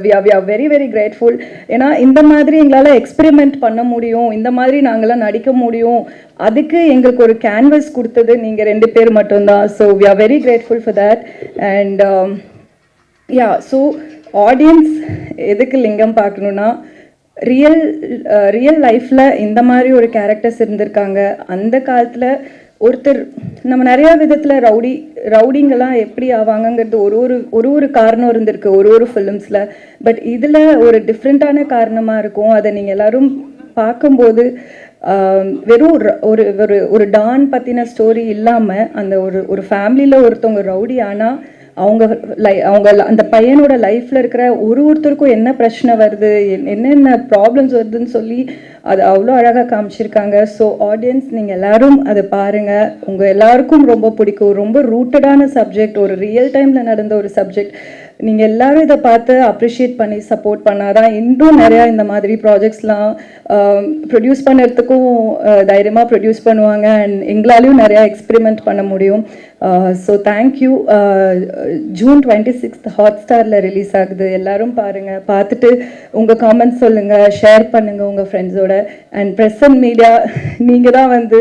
We are very grateful. ஏன்னா இந்த மாதிரி எங்களால் எக்ஸ்பெரிமெண்ட் பண்ண முடியும், இந்த மாதிரி நாங்களாம் நடிக்க முடியும், அதுக்கு எங்களுக்கு ஒரு கேன்வஸ் கொடுத்தது நீங்கள் 2 பேர் மட்டும்தான். So we are very grateful for that. And so audience எதுக்கு லிங்கம் பார்க்கணுன்னா, ரியல் லைஃப்பில் இந்த மாதிரி ஒரு கேரக்டர்ஸ் இருந்திருக்காங்க. அந்த காலத்தில் ஒருத்தர் நம்ம நிறையா விதத்தில் ரவுடிங்கெல்லாம் எப்படி ஆவாங்கங்கிறது ஒரு காரணம் இருந்திருக்கு ஒரு ஃபிலிம்ஸில். பட் இதில் ஒரு டிஃப்ரெண்ட்டான காரணமாக இருக்கும். அதை நீங்கள் எல்லோரும் பார்க்கும்போது வெறும் ஒரு டான் பற்றின ஸ்டோரி இல்லாமல் அந்த ஒரு ஃபேமிலியில் ஒருத்தவங்க ரவுடி ஆனால் அவங்க அந்த பையனோட லைஃப்பில் இருக்கிற ஒருத்தருக்கும் என்ன பிரச்சனை வருது, என்னென்ன ப்ராப்ளம்ஸ் வருதுன்னு சொல்லி அது அவ்வளோ அழகாக காமிச்சிருக்காங்க. ஸோ ஆடியன்ஸ், நீங்கள் எல்லோரும் அதை பாருங்கள். உங்கள் எல்லாருக்கும் ரொம்ப பிடிக்கும். ரொம்ப ரூட்டடான சப்ஜெக்ட், ஒரு ரியல் டைமில் நடந்த ஒரு சப்ஜெக்ட். நீங்கள் எல்லோரும் இதை பார்த்து அப்ரிஷியேட் பண்ணி சப்போர்ட் பண்ணாதான் இன்னும் நிறையா இந்த மாதிரி ப்ராஜெக்ட்ஸ்லாம் ப்ரொடியூஸ் பண்ணுறதுக்கும் தைரியமாக ப்ரொடியூஸ் பண்ணுவாங்க. அண்ட் எங்களாலையும் நிறையா எக்ஸ்பெரிமெண்ட் பண்ண முடியும். So thank you. June 26 ஹாட்ஸ்டாரில் ரிலீஸ் ஆகுது. எல்லோரும் பாருங்கள், பார்த்துட்டு உங்கள் காமெண்ட்ஸ் சொல்லுங்கள், ஷேர் பண்ணுங்கள் உங்கள் ஃப்ரெண்ட்ஸோட. அண்ட் ப்ரெஸ் அண்ட் மீடியா, நீங்கள் தான் வந்து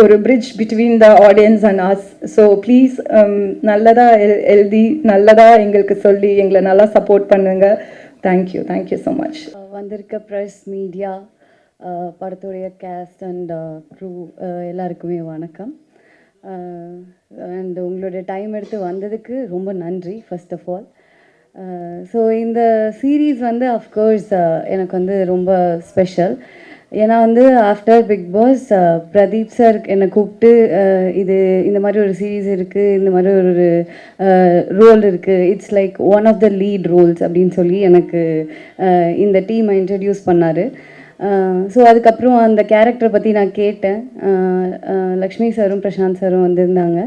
ஒரு bridge between the audience and us. So please நல்லதாக எழுதி நல்லதாக எங்களுக்கு சொல்லி எங்களை நல்லா சப்போர்ட் பண்ணுங்க. Thank you so much. வந்திருக்க ப்ரெஸ், மீடியா, படத்துடைய கேஸ்ட் அண்ட் க்ரூ எல்லாருக்குமே வணக்கம். அண்ட் உங்களோட டைம் எடுத்து வந்ததுக்கு ரொம்ப நன்றி ஃபர்ஸ்ட் ஆஃப் ஆல். ஸோ இந்த சீரீஸ் வந்து அஃப்கோர்ஸ் எனக்கு வந்து ரொம்ப ஸ்பெஷல். ஏன்னா வந்து after Bigg Boss Pradeep sir என்னை கூப்பிட்டு இந்த மாதிரி ஒரு சீரீஸ் இருக்குது, இந்த மாதிரி ஒரு ரோல் இருக்குது, it's like one of the lead roles அப்படின்னு சொல்லி எனக்கு இந்த டீமை இன்ட்ரடியூஸ் பண்ணார். ஸோ அதுக்கப்புறம் அந்த கேரக்டரை பற்றி நான் கேட்டேன். லக்ஷ்மி சாரும் பிரசாந்த் சாரும் வந்திருந்தாங்க.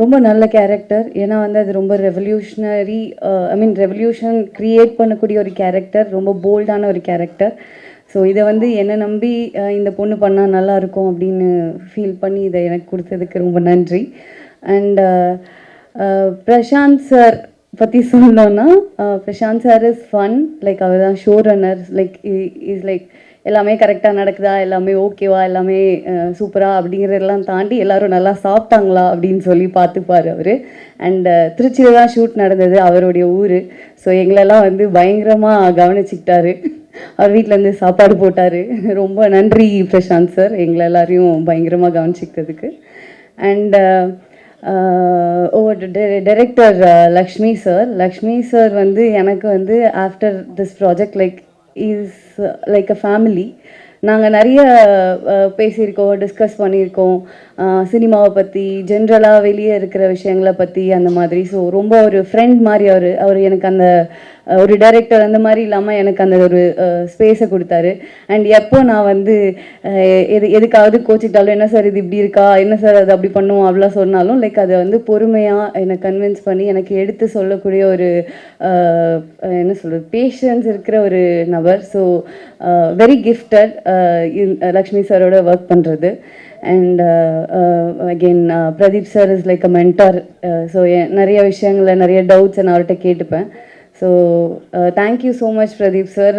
ரொம்ப நல்ல கேரக்டர். ஏன்னா வந்து அது ரொம்ப ரெவல்யூஷன் க்ரியேட் பண்ணக்கூடிய ஒரு கேரக்டர், ரொம்ப போல்டான ஒரு கேரக்டர். ஸோ இதை வந்து என்னை நம்பி இந்த பொண்ணு பண்ணால் நல்லாயிருக்கும் அப்படின்னு ஃபீல் பண்ணி இதை எனக்கு கொடுத்ததுக்கு ரொம்ப நன்றி. அண்ட் பிரசாந்த் சார் பற்றி சொல்லணுன்னா, Prashanth sir is fun. Like அவர் தான் ஷோ ரன்னர். லைக் எல்லாமே கரெக்டாக நடக்குதா, எல்லாமே ஓகேவா, எல்லாமே சூப்பராக அப்படிங்கிறதெல்லாம் தாண்டி எல்லோரும் நல்லா சாப்பிட்டாங்களா அப்படின்னு சொல்லி பார்த்துப்பார் அவர். அண்ட் திருச்சியில் தான் ஷூட் நடந்தது, அவருடைய ஊர். ஸோ எங்களெல்லாம் வந்து பயங்கரமாக கவனிச்சிக்கிட்டாரு. அவர் வீட்டிலேருந்து சாப்பாடு போட்டார். ரொம்ப நன்றி பிரசாந்த் சார், எங்களை எல்லாரையும் பயங்கரமாக கவனிச்சிக்கிறதுக்கு. அண்ட் டைரக்டர் லக்ஷ்மி சார் வந்து எனக்கு வந்து after this project is like a family. நாங்கள் நிறைய பேசியிருக்கோம், டிஸ்கஸ் பண்ணியிருக்கோம், சினிமாவை பற்றி, ஜென்ரலாக வெளியே இருக்கிற விஷயங்களை பற்றி அந்த மாதிரி. ஸோ ரொம்ப ஒரு ஃப்ரெண்ட் மாதிரி அவர் எனக்கு அந்த ஒரு டைரக்டர் அந்த மாதிரி இல்லாமல் எனக்கு அந்த ஒரு ஸ்பேஸை கொடுத்தாரு. அண்ட் எப்போ நான் வந்து எதுக்காவது கோச்சிக்கிட்டாலும், என்ன சார் இது இப்படி இருக்கா, என்ன சார் அது அப்படி பண்ணுவோம் அப்படிலாம் சொன்னாலும் அதை வந்து பொறுமையாக என்னை கன்வின்ஸ் பண்ணி எனக்கு எடுத்து சொல்லக்கூடிய ஒரு என்ன சொல்கிறது, பேஷன்ஸ் இருக்கிற ஒரு நபர். ஸோ வெரி கிஃப்டட் லக்ஷ்மி சாரோட ஒர்க் பண்ணுறது. And again Pradeep sir is like a mentor. So நிறைய விஷயங்களில் நிறைய டவுட்ஸ் நான் அவர்கிட்ட கேட்டுப்பேன். So thank you so much Pradeep sir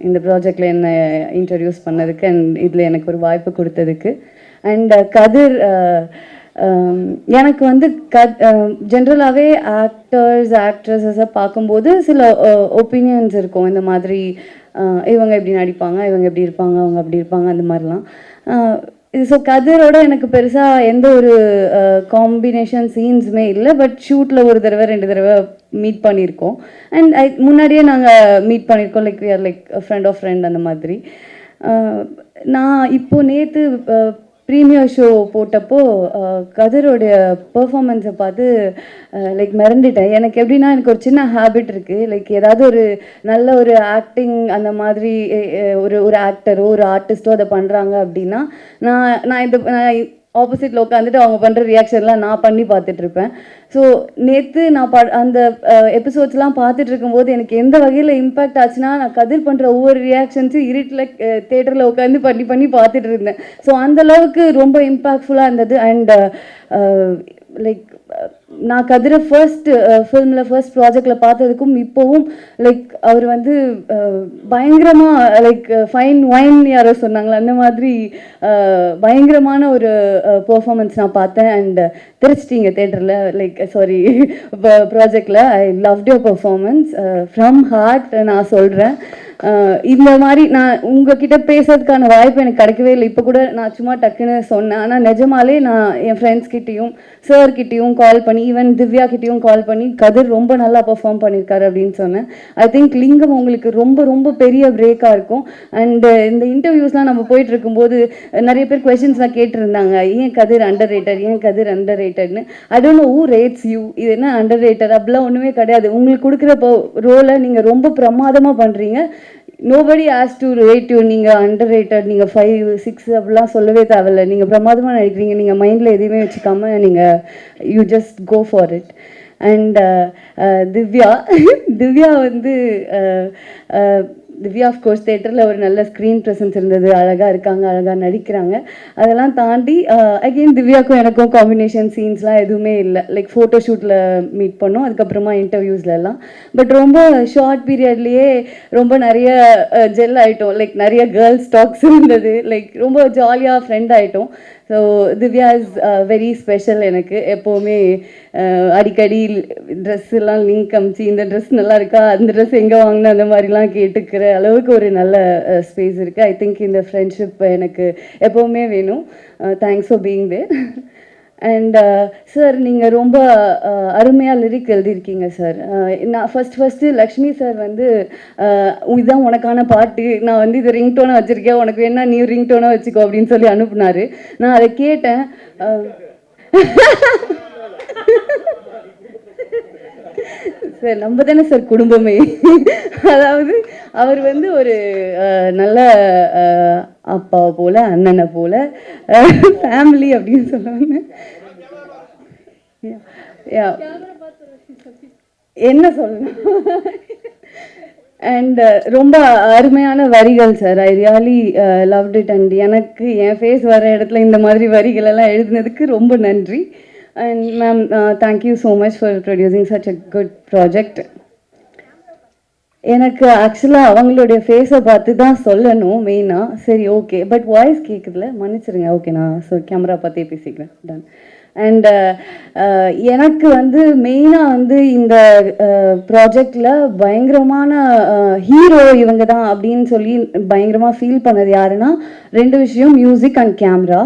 இந்த ப்ராஜெக்டில் என்னை இன்ட்ரடியூஸ் பண்ணதுக்கு அண்ட் இதில் எனக்கு ஒரு வாய்ப்பு கொடுத்ததுக்கு. அண்ட் கதிர் எனக்கு வந்து ஜென்ரலாகவே ஆக்ட்ரஸஸை பார்க்கும்போது சில ஒப்பீனியன்ஸ் இருக்கும். இந்த மாதிரி இவங்க இப்படி நடிப்பாங்க, இவங்க இப்படி இருப்பாங்க, அவங்க அப்படி இருப்பாங்க, அந்த மாதிரிலாம். ஸோ கதிரோட எனக்கு பெருசாக எந்த ஒரு காம்பினேஷன் சீன்ஸுமே இல்லை. பட் ஷூட்டில் ஒரு தடவை 2 தடவை மீட் பண்ணியிருக்கோம். அண்ட் முன்னாடியே நாங்கள் மீட் பண்ணியிருக்கோம். Like we are like friend of friend அந்த மாதிரி. நான் இப்போது நேற்று ப்ரீமியர் ஷோ போட்டப்போ கதிரோடைய பெர்ஃபார்மன்ஸை பார்த்து லைக் மிரண்டுட்டேன். எனக்கு எப்படின்னா, எனக்கு ஒரு சின்ன ஹேபிட் இருக்குது. லைக் ஏதாவது ஒரு நல்ல ஒரு ஆக்டிங் அந்த மாதிரி ஒரு ஆக்டரோ ஒரு ஆர்டிஸ்ட்டோ அதை பண்ணுறாங்க அப்படின்னா நான் ஆப்போசிட்டில் உட்காந்துட்டு அவங்க பண்ணுற ரியாக்ஷன்லாம் நான் பண்ணி பார்த்துட்ருப்பேன். ஸோ நேற்று நான் அந்த எபிசோட்ஸ்லாம் பார்த்துட்டு இருக்கும்போது எனக்கு எந்த வகையில் இம்பேக்ட் ஆச்சுன்னா, நான் கதிர் பண்ணுற ஒவ்வொரு ரியாக்ஷன்ஸும் இருட்டில் தேட்டரில் உட்காந்து பண்ணி பார்த்துட்டு இருந்தேன். ஸோ அந்தளவுக்கு ரொம்ப இம்பேக்ட்ஃபுல்லாக இருந்தது. அண்ட் லைக் நான் கதிரை ஃபர்ஸ்ட் ப்ராஜெக்டில் பார்த்ததுக்கும் இப்போவும் லைக் அவர் வந்து பயங்கரமாக லைக் ஃபைன் ஒயின் யாரோ சொன்னாங்களே அந்த மாதிரி பயங்கரமான ஒரு பெர்ஃபார்மன்ஸ் நான் பார்த்தேன். அண்ட் திருச்சிட்டிங்க தேட்டரில் லைக் சாரி ப்ராஜெக்டில். I loved your performance from heart. நான் சொல்கிறேன், இந்த மாதிரி நான் உங்ககிட்ட பேசுறதுக்கான வாய்ப்பு எனக்கு கிடைக்கவே இல்லை. இப்போ கூட நான் சும்மா டக்குன்னு சொன்னேன். ஆனால் நிஜமாலே நான் என் ஃப்ரெண்ட்ஸ்கிட்டையும் சார்கிட்டையும் கால் பண்ணி, ஈவன் திவ்யா கிட்டையும் கால் பண்ணி கதிர் ரொம்ப நல்லா பெர்ஃபார்ம் பண்ணியிருக்காரு அப்படின்னு சொன்னேன். ஐ திங்க் லிங்கம் உங்களுக்கு ரொம்ப ரொம்ப பெரிய பிரேக்காக இருக்கும். அண்டு இந்த இன்டர்வியூஸ்லாம் நம்ம போயிட்டு இருக்கும்போது நிறைய பேர் கொஸ்டின்ஸ்லாம் கேட்டிருந்தாங்க, ஏன் கதிர் அண்டர் ரேட்டட், ஏன் கதிர் அண்டர் ரேட்டட்னு. I don't know who rates you, இது என்ன அண்டர் ரேட்டட் அப்படிலாம் ஒன்றுமே கிடையாது. உங்களுக்கு கொடுக்குற ரோலை நீங்கள் ரொம்ப பிரமாதமாக பண்ணுறீங்க. Nobody as to rate you. நீங்கள் அண்டர் ரேட்டட், நீங்கள் 5, 6 அப்படிலாம் சொல்லவே தேவையில்லை. நீங்கள் பிரமாதமாக நினைக்கிறீங்க. நீங்கள் மைண்டில் எதையுமே வச்சுக்காம நீங்கள் you just go for it. And Divya வந்து திவ்யா ஆஃப்கோர்ஸ் தேட்டரில் ஒரு நல்ல ஸ்க்ரீன் ப்ரெசன்ஸ் இருந்தது. அழகாக இருக்காங்க, அழகாக நடிக்கிறாங்க. அதெல்லாம் தாண்டி அகெயின் திவ்யாவுக்கும் எனக்கும் காம்பினேஷன் சீன்ஸ்லாம் எதுவுமே இல்லை. லைக் ஃபோட்டோ ஷூட்டில் மீட் பண்ணோம், அதுக்கப்புறமா இன்டர்வியூஸ்லலாம். பட் ரொம்ப ஷார்ட் பீரியட்லேயே ரொம்ப நிறைய ஜெல் ஆகிட்டோம். லைக் நிறைய கேர்ள்ஸ் டாக்ஸ் இருந்தது. லைக் ரொம்ப ஜாலியாக ஃப்ரெண்ட் ஆகிட்டோம். So Divya is very special எனக்கு. எப்போவுமே அடிக்கடி ட்ரெஸ்ஸெல்லாம் லிங்க் அமிச்சு, இந்த ட்ரெஸ் நல்லா இருக்கா, அந்த ட்ரெஸ் எங்கே வாங்கினா, அந்த மாதிரிலாம் கேட்டுக்கிற அளவுக்கு ஒரு நல்ல ஸ்பேஸ் இருக்குது. ஐ திங்க் இந்த ஃப்ரெண்ட்ஷிப் எனக்கு எப்போவுமே வேணும். Thanks for being there. And sir, நீங்கள் ரொம்ப அருமையாக லிரிக் எழுதியிருக்கீங்க சார். நான் ஃபஸ்ட்டு லக்ஷ்மி சார் வந்து இதுதான் உனக்கான பாட்டு, நான் வந்து இதை ரிங்டோனாக வச்சுருக்கேன், உனக்கு வேணா நீ ரிங்டோனாக வச்சுக்கோ அப்படின்னு சொல்லி அனுப்புனார். நான் அதை கேட்டேன். சார், நம்ம தானே சார் குடும்பமே. அதாவது அவர் வந்து ஒரு நல்ல அப்பா போல, அண்ணனை போல, ஃபேமிலி அப்படின்னு சொல்லுவாங்க. என்ன சொல்லணும். அண்ட் ரொம்ப அருமையான வரிகள் sir. I really loved it. And எனக்கு என் ஃபேஸ் வர இடத்துல இந்த மாதிரி வரிகள் எல்லாம் எழுதினதுக்கு ரொம்ப நன்றி. And ma'am, thank you so much for producing such a good project. எனக்கு ஆக்சுவலாக அவங்களுடைய ஃபேஸை பார்த்து தான் சொல்லணும் மெயினாக. சரி, ஓகே. பட் வாய்ஸ் கேட்குதுல, மன்னிச்சிருங்க. ஓகே, நான் கேமரா பார்த்தே பேசிக்கிறேன். டன். அண்ட் எனக்கு வந்து மெயினாக வந்து இந்த ப்ராஜெக்டில் பயங்கரமான ஹீரோ இவங்க தான் அப்படின்னு சொல்லி பயங்கரமாக ஃபீல் பண்ணது யாருன்னா, 2 விஷயம், மியூசிக் அண்ட் கேமரா.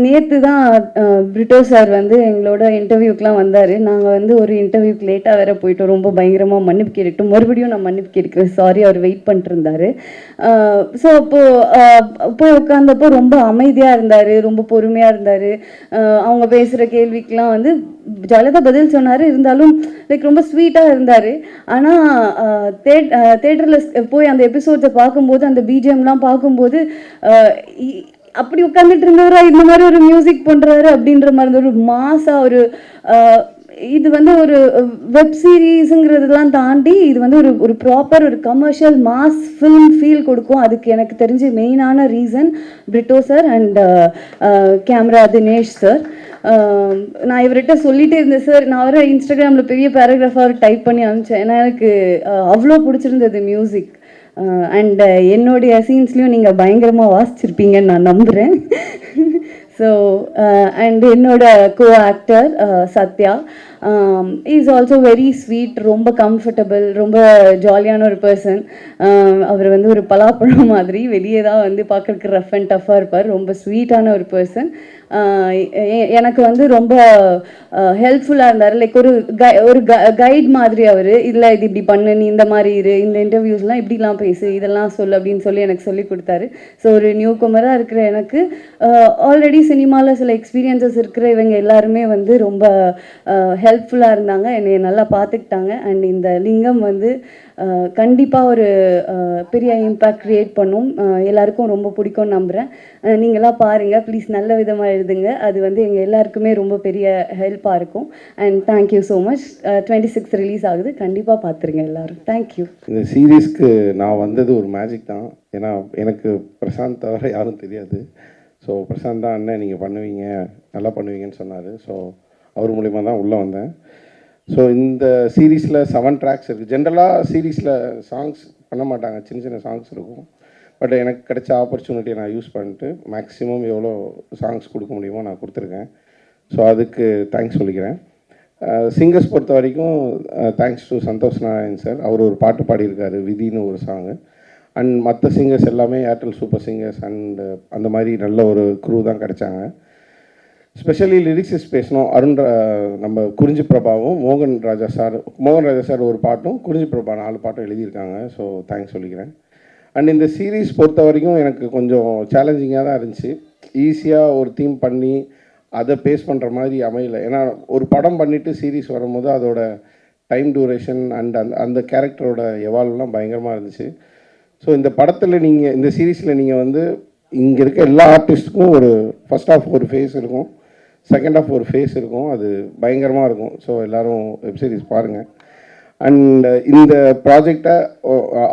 நேற்று தான் பிரிட்டோ சார் வந்து எங்களோட இன்டர்வியூக்கெலாம் வந்தார். நாங்கள் வந்து ஒரு இன்டர்வியூக்கு லேட்டாக வேறு போயிட்டோம். ரொம்ப பயங்கரமாக மன்னிப்பு கேட்டுட்டோம். மறுபடியும் நான் மன்னிப்பு கேட்குறேன், சாரி. அவர் வெயிட் பண்ணிட்டு இருந்தார். ஸோ அப்போது போய் உட்காந்தப்போ ரொம்ப அமைதியாக இருந்தார், ரொம்ப பொறுமையாக இருந்தார். அவங்க பேசுகிற கேள்விக்கெலாம் வந்து ஜாலியாக தான் பதில் சொன்னார். இருந்தாலும் லைக் ரொம்ப ஸ்வீட்டாக இருந்தார். ஆனால் தேட்டரில் போய் அந்த எபிசோட்ஸை பார்க்கும்போது, அந்த பிஜிஎம்லாம் பார்க்கும்போது அப்படி உட்காந்துட்டு இருந்தவரா இந்த மாதிரி ஒரு மியூசிக் பண்ணுறாரு அப்படின்ற மாதிரி ஒரு மாசாக ஒரு இது வந்து ஒரு வெப் சீரீஸுங்கிறதுலாம் தாண்டி இது வந்து ஒரு ப்ராப்பர் ஒரு கமர்ஷியல் மாஸ் ஃபில்ம் ஃபீல் கொடுக்கும். அதுக்கு எனக்கு தெரிஞ்சு மெயினான reason Britto sir and camera Dinesh sir. நான் இவர்கிட்ட சொல்லிகிட்டே இருந்தேன் சார். நான் வர இன்ஸ்டாகிராமில் பெரிய பேராகிராஃபாக டைப் பண்ணி அனுப்பிச்சேன். ஏன்னா எனக்கு அவ்வளோ பிடிச்சிருந்தது மியூசிக். அண்ட் என்னுடைய சீன்ஸ்லையும் நீங்கள் பயங்கரமாக வாசிச்சிருப்பீங்கன்னு நான் நம்புகிறேன். ஸோ அண்ட் என்னோட கோ actor Sathya is also very sweet, ரொம்ப கம்ஃபர்டபுள், ரொம்ப ஜாலியான ஒரு பர்சன். அவர் வந்து ஒரு பலாப்பழம் மாதிரி, வெளியே தான் வந்து பார்க்குறதுக்கு ரஃப் அண்ட் டஃப்பாக இருப்பார். ரொம்ப ஸ்வீட்டான ஒரு பர்சன். எனக்கு வந்து ரொம்ப ஹெல்ப்ஃபுல்லாக இருந்தார். லைக் ஒரு கைட் மாதிரி அவர். இல்லை இது இப்படி பண்ணு, நீ இந்த மாதிரி இரு, இந்த இன்டர்வியூஸ்லாம் இப்படிலாம் பேசு, இதெல்லாம் சொல்லு அப்படின்னு சொல்லி எனக்கு சொல்லி கொடுத்தாரு. ஸோ ஒரு நியூ கமராக இருக்கிற எனக்கு ஆல்ரெடி சினிமாவில் சில எக்ஸ்பீரியன்சஸ் இருக்கிற இவங்க எல்லாருமே வந்து ரொம்ப ஹெல்ப்ஃபுல்லாக இருந்தாங்க, என்னை நல்லா பார்த்துக்கிட்டாங்க. அண்ட் இந்த லிங்கம் வந்து கண்டிப்பாக ஒரு பெரிய இம்பேக்ட் க்ரியேட் பண்ணும். எல்லாருக்கும் ரொம்ப பிடிக்கும்னு நம்புகிறேன். நீங்களாம் பாருங்கள் ப்ளீஸ், நல்ல விதமாக எழுதுங்க. அது வந்து எங்கள் எல்லாருக்குமே ரொம்ப பெரிய ஹெல்ப்பாக இருக்கும். And thank you so much. 26 release ஆகுது, கண்டிப்பாக பார்த்துருங்க எல்லோரும். தேங்க்யூ. இந்த சீரீஸ்க்கு நான் வந்தது ஒரு மேஜிக் தான். ஏன்னா எனக்கு பிரசாந்த் தவிர யாரும் தெரியாது. ஸோ பிரசாந்த் தான் அண்ணன் நீங்கள் பண்ணுவீங்க, நல்லா பண்ணுவீங்கன்னு சொன்னார். ஸோ அவர் மூலிமா தான் உள்ளே வந்தேன். ஸோ இந்த சீரீஸில் 7 ட்ராக்ஸ் இருக்குது. ஜென்ரலாக சீரீஸில் சாங்ஸ் பண்ண மாட்டாங்க, சின்ன சின்ன சாங்ஸ் இருக்கும். பட் எனக்கு கிடைச்ச ஆப்பர்ச்சுனிட்டியை நான் யூஸ் பண்ணிட்டு மேக்ஸிமம் எவ்வளோ சாங்ஸ் கொடுக்க முடியுமோ நான் கொடுத்துருக்கேன். ஸோ அதுக்கு தேங்க்ஸ் சொல்லிக்கிறேன். சிங்கர்ஸ் பொறுத்த வரைக்கும் thanks to Santhosh Narayan sir. அவர் ஒரு பாட்டு பாடியிருக்காரு, விதின்னு ஒரு சாங்கு. அண்ட் மற்ற சிங்கர்ஸ் எல்லாமே ஏர்டெல் சூப்பர் சிங்கர்ஸ் அண்ட் அந்த மாதிரி நல்ல ஒரு க்ரூ தான் கிடைச்சாங்க. ஸ்பெஷலி லிரிக்ஸிஸ் பேசணும். நம்ம குறிஞ்சி பிரபாவும் மோகன் ராஜா சார் ஒரு பாட்டும், குறிஞ்சி பிரபா 4 பாட்டும் எழுதியிருக்காங்க. ஸோ தேங்க்ஸ் சொல்லிக்கிறேன். அண்ட் இந்த சீரீஸ் பொறுத்த வரைக்கும் எனக்கு கொஞ்சம் சேலஞ்சிங்காக தான் இருந்துச்சு. ஈஸியாக ஒரு தீம் பண்ணி அதை பேஸ் பண்ணுற மாதிரி அமையலை. ஏன்னா ஒரு படம் பண்ணிவிட்டு சீரீஸ் வரும்போது அதோட டைம் டூரேஷன் அண்ட் அந்த கேரக்டரோட எவால்வ்லாம் பயங்கரமாக இருந்துச்சு. ஸோ இந்த படத்தில் நீங்கள், இந்த சீரீஸில் நீங்கள் வந்து இங்கே இருக்க எல்லா ஆர்டிஸ்ட்டுக்கும் ஒரு ஃபர்ஸ்ட் ஹாஃப் ஒரு ஃபேஸ் இருக்கும், செகண்ட் ஹாஃப் ஒரு ஃபேஸ் இருக்கும். அது பயங்கரமாக இருக்கும். ஸோ எல்லோரும் வெப்சீரிஸ் பாருங்கள். அண்ட் இந்த ப்ராஜெக்டை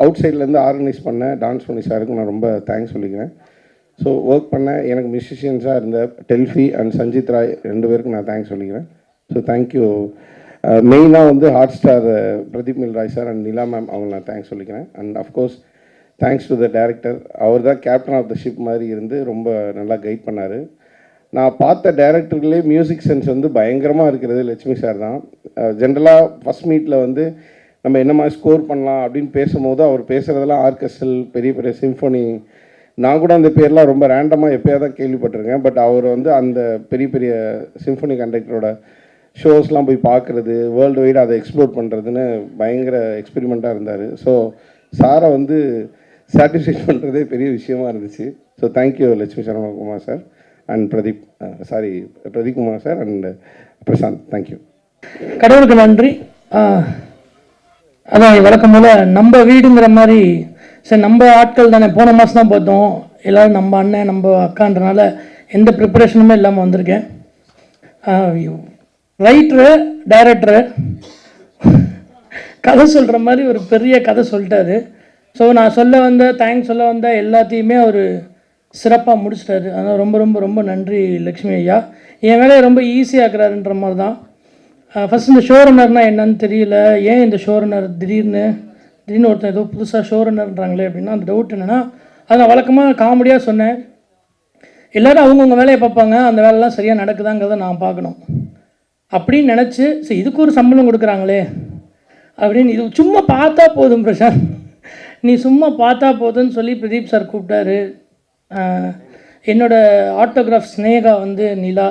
அவுட் சைட்லேருந்து ஆர்கனைஸ் பண்ண டான்ஸ் பண்ணி சாருக்கு நான் ரொம்ப தேங்க்ஸ் சொல்லிக்கிறேன். ஸோ ஒர்க் பண்ண எனக்கு மியூசிஷியன்ஸாக இருந்த டெல்ஃபி அண்ட் சஞ்சித் ராய் 2 பேருக்கும் நான் தேங்க்ஸ் சொல்லிக்கிறேன். So thank you. மெயினாக வந்து Hotstar Pradeep Milroy sir and Nila ma'am அவங்க நான் தேங்க்ஸ் சொல்லிக்கிறேன். And of course thanks to the director. அவர் தான் கேப்டன் ஆஃப் த ஷிப் மாதிரி இருந்து ரொம்ப நல்லா கைட் பண்ணார். நான் பார்த்த டேரக்டர்களே மியூசிக் சென்ஸ் வந்து பயங்கரமாக இருக்கிறது லட்சுமி சார் தான். ஜென்ரலாக ஃபஸ்ட் மீட்டில் வந்து நம்ம என்ன மாதிரி ஸ்கோர் பண்ணலாம் அப்படின்னு பேசும்போது அவர் பேசுகிறதெல்லாம் ஆர்கெஸ்ட்ரல், பெரிய பெரிய சிம்ஃபோனி. நான் கூட அந்த பேர்லாம் ரொம்ப ரேண்டமாக எப்போயாவது தான் கேள்விப்பட்டிருக்கேன். பட் அவர் வந்து அந்த பெரிய பெரிய சிம்ஃபோனி கண்டக்டரோட ஷோஸ்லாம் போய் பார்க்குறது, வேர்ல்டு வைடு அதை எக்ஸ்ப்ளோர் பண்ணுறதுன்னு பயங்கர எக்ஸ்பெரிமெண்ட்டாக இருந்தார். ஸோ சாரை வந்து சாட்டிஸ்ஃபை பண்ணுறதே பெரிய விஷயமா இருந்துச்சு. So thank you Lakshmi Saravanakumar sir and Pradeep Kumar sir and Prashanth. Thank you. கடவுளுக்கு நன்றி. அதான் வழக்கம் போல் நம்ம வீடுங்கிற மாதிரி சரி, நம்ம ஆட்கள் தானே, போன மாதம் தான் பார்த்தோம். எல்லோரும் நம்ம அண்ணன் நம்ம அக்கான்றனால எந்த ப்ரிப்பரேஷனுமே இல்லாமல் வந்திருக்கேன். ரைட்டரு டைரக்டரு கதை சொல்கிற மாதிரி ஒரு பெரிய கதை சொல்லிட்டாரு. ஸோ நான் தேங்க்ஸ் சொல்ல வந்த எல்லாத்தையுமே அவர் சிறப்பாக முடிச்சிட்டாரு. அதனால் ரொம்ப ரொம்ப ரொம்ப நன்றி லக்ஷ்மி ஐயா. என் வேலையை ரொம்ப ஈஸியாக்குறாருன்ற மாதிரி தான். ஃபஸ்ட் இந்த ஷோரனர்னால் என்னன்னு தெரியல, ஏன் இந்த ஷோரனர் திடீர்னு ஒருத்தன் ஏதோ புதுசாக ஷோரனர்ன்றாங்களே அப்படின்னா அந்த டவுட் என்னென்னா, அதை நான் வழக்கமாக காமெடியாக சொன்னேன். எல்லோரும் அவங்கவுங்க வேலையை பார்ப்பாங்க, அந்த வேலைலாம் சரியாக நடக்குதாங்கிறத நான் பார்க்கணும் அப்படின்னு நினச்சி, சரி இதுக்கு ஒரு சம்பளம் கொடுக்குறாங்களே அப்படின்னு, இது சும்மா பார்த்தா போதும் பிரசாந்த், நீ சும்மா பார்த்தா போதுன்னு சொல்லி பிரதீப் சார் கூப்பிட்டாரு. என்னோடய ஆட்டோகிராஃப் ஸ்னேகா வந்து நிலா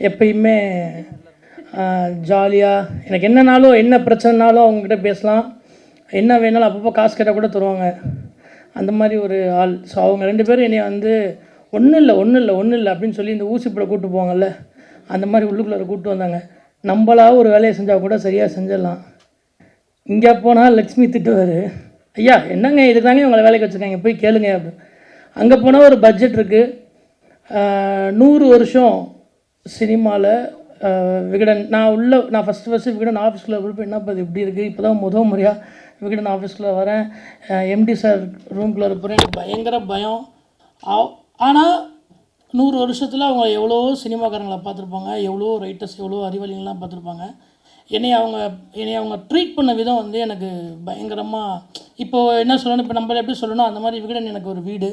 எப்பயுமே ஜாலியாக எனக்கு என்னன்னாலும் என்ன பிரச்சனைனாலும் அவங்ககிட்ட பேசலாம், என்ன வேணாலும் அப்பப்போ காசு கேட்டால் கூட தருவாங்க, அந்த மாதிரி ஒரு ஆள். ஸோ அவங்க 2 பேரும் என்னை வந்து ஒன்றும் இல்லை அப்படின்னு சொல்லி இந்த ஊசிப்பட கூப்பிட்டு போவாங்கல்ல, அந்த மாதிரி உள்ளுக்குள்ளே கூப்பிட்டு வந்தாங்க. நம்மளாக ஒரு வேலையை செஞ்சால் கூட சரியாக செஞ்சிடலாம். இங்கே போனால் லக்ஷ்மி திட்டுவார், ஐயா என்னங்க இதுக்கு தாங்க இவங்களை வேலைக்கு வச்சுருக்காங்க, போய் கேளுங்க அப்படின்னு. அங்கே போனால் ஒரு பட்ஜெட் இருக்குது. 100 வருஷம் சினிமாவில் விகடன் நான் ஃபஸ்ட்டு விகடன் ஆஃபீஸ்க்குள்ளே போய் என்னப்பா இது இப்படி இருக்குது, இப்போ தான் முதல் முறையாக விகடன் ஆஃபீஸ்க்குள்ளே வரேன். எம்டி சார் ரூம்குள்ளே போகிறேன், எனக்கு பயங்கர பயம். ஆனால் 100 வருஷத்தில் அவங்க எவ்வளோ சினிமாக்காரங்களை பார்த்துருப்பாங்க, எவ்வளோ ரைட்டர்ஸ், எவ்வளோ அறிவாளிகள்லாம் பார்த்துருப்பாங்க. என்னை அவங்க ட்ரீட் பண்ண விதம் வந்து எனக்கு பயங்கரமாக, இப்போது என்ன சொல்லணும், இப்போ நம்மள எப்படி சொல்லணும், அந்த மாதிரி விகடன் எனக்கு ஒரு வீடு.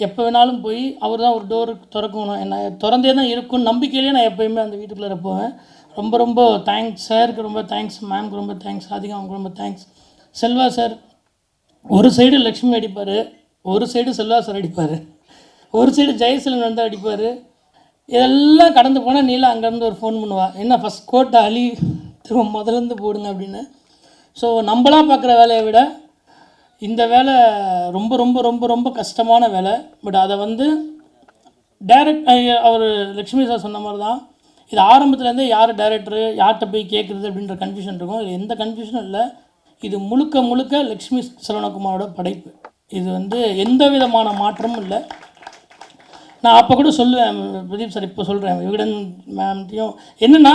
எப்போ வேணாலும் போய் அவர் தான் ஒரு டோர் திறக்கணும், என்ன திறந்தே தான் இருக்கும் நம்பிக்கையிலே நான் எப்போயுமே அந்த வீட்டுக்குள்ளே போவேன். ரொம்ப ரொம்ப தேங்க்ஸ் சாருக்கு, ரொம்ப தேங்க்ஸ் மேம்க்கு, ரொம்ப தேங்க்ஸ் ராதிகாவுக்கு, ரொம்ப தேங்க்ஸ். செல்வா சார் ஒரு சைடு லக்ஷ்மி அடிப்பார், ஒரு சைடு செல்வா சார் அடிப்பார், ஒரு சைடு ஜெயசீலன் வந்து அடிப்பார். இதெல்லாம் கடந்து போனால் நீலா அங்கேருந்து ஒரு ஃபோன் பண்ணுவாள், என்ன ஃபஸ்ட் கோட்டை அழி திரும்ப முதலேருந்து போடுங்க அப்படின்னு. ஸோ நம்மளாக பார்க்குற வேலையை விட இந்த வேலை ரொம்ப ரொம்ப ரொம்ப ரொம்ப கஷ்டமான வேலை. பட் அதை வந்து டைரக்ட் அவர் லக்ஷ்மி சார் சொன்ன மாதிரி தான், இது ஆரம்பத்துலேருந்தே யார் டைரக்டரு, யார்கிட்ட போய் கேட்குறது அப்படின்ற கன்ஃபியூஷன் இருக்கும். இது எந்த கன்ஃபியூஷனும் இல்லை. இது முழுக்க முழுக்க லக்ஷ்மி சரவணகுமாரோட படைப்பு. இது வந்து எந்த விதமான மாற்றமும் இல்லை. நான் அப்போ கூட சொல்லுவேன், பிரதீப் சார் இப்போ சொல்கிறேன், விகடன் மேம்கிட்டையும் என்னென்னா,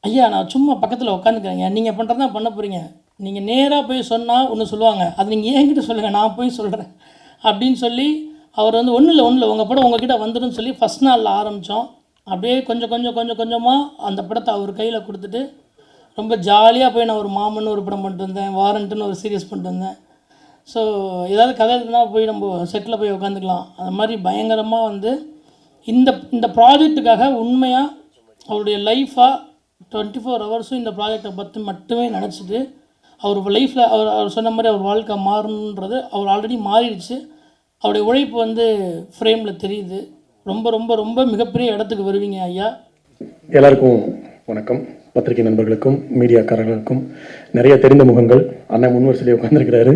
ஐயா நான் சும்மா பக்கத்தில் உட்காந்துக்கிறேங்க, நீங்கள் பண்ணுறது தான் பண்ண போகிறீங்க, நீங்கள் நேராக போய் சொன்னால் ஒன்று சொல்லுவாங்க, அது நீங்கள் என்கிட்ட சொல்லுங்கள், நான் போய் சொல்கிறேன் அப்படின்னு சொல்லி அவர் வந்து ஒன்றும் இல்லை உங்கள் படம் உங்ககிட்ட வந்துடும் சொல்லி ஃபஸ்ட் நாளில் ஆரம்பித்தோம். அப்படியே கொஞ்சமாக அந்த படத்தை அவர் கையில் கொடுத்துட்டு ரொம்ப ஜாலியாக போய் நான் ஒரு மாமன்னு ஒரு படம் பண்ணிட்டு வந்தேன், வாரண்ட்டுன்னு ஒரு சீரியஸ் பண்ணிட்டு வந்தேன். ஸோ ஏதாவது கதை இருக்குன்னா போய் நம்ம செட்டில் போய் உட்காந்துக்கலாம். அது மாதிரி பயங்கரமாக வந்து இந்த ப்ராஜெக்ட்டுக்காக உண்மையாக அவருடைய லைஃபாக 24 ஹவர்ஸும் இந்த ப்ராஜெக்டை பற்றி மட்டுமே நினச்சிட்டு அவர் லைஃப்பில் அவர் சொன்ன மாதிரி அவர் வாழ்க்கை மாறணுன்றது அவர் ஆல்ரெடி மாறிடுச்சு. அவருடைய உழைப்பு வந்து ஃப்ரேமில் தெரியுது. ரொம்ப ரொம்ப ரொம்ப மிகப்பெரிய இடத்துக்கு வருவீங்க ஐயா. எல்லாருக்கும் வணக்கம். பத்திரிகை நண்பர்களுக்கும் மீடியாக்காரர்களுக்கும் நிறைய தெரிந்த முகங்கள். அண்ணன் முன்வரிசையிலே உட்காந்துருக்கிறாரு.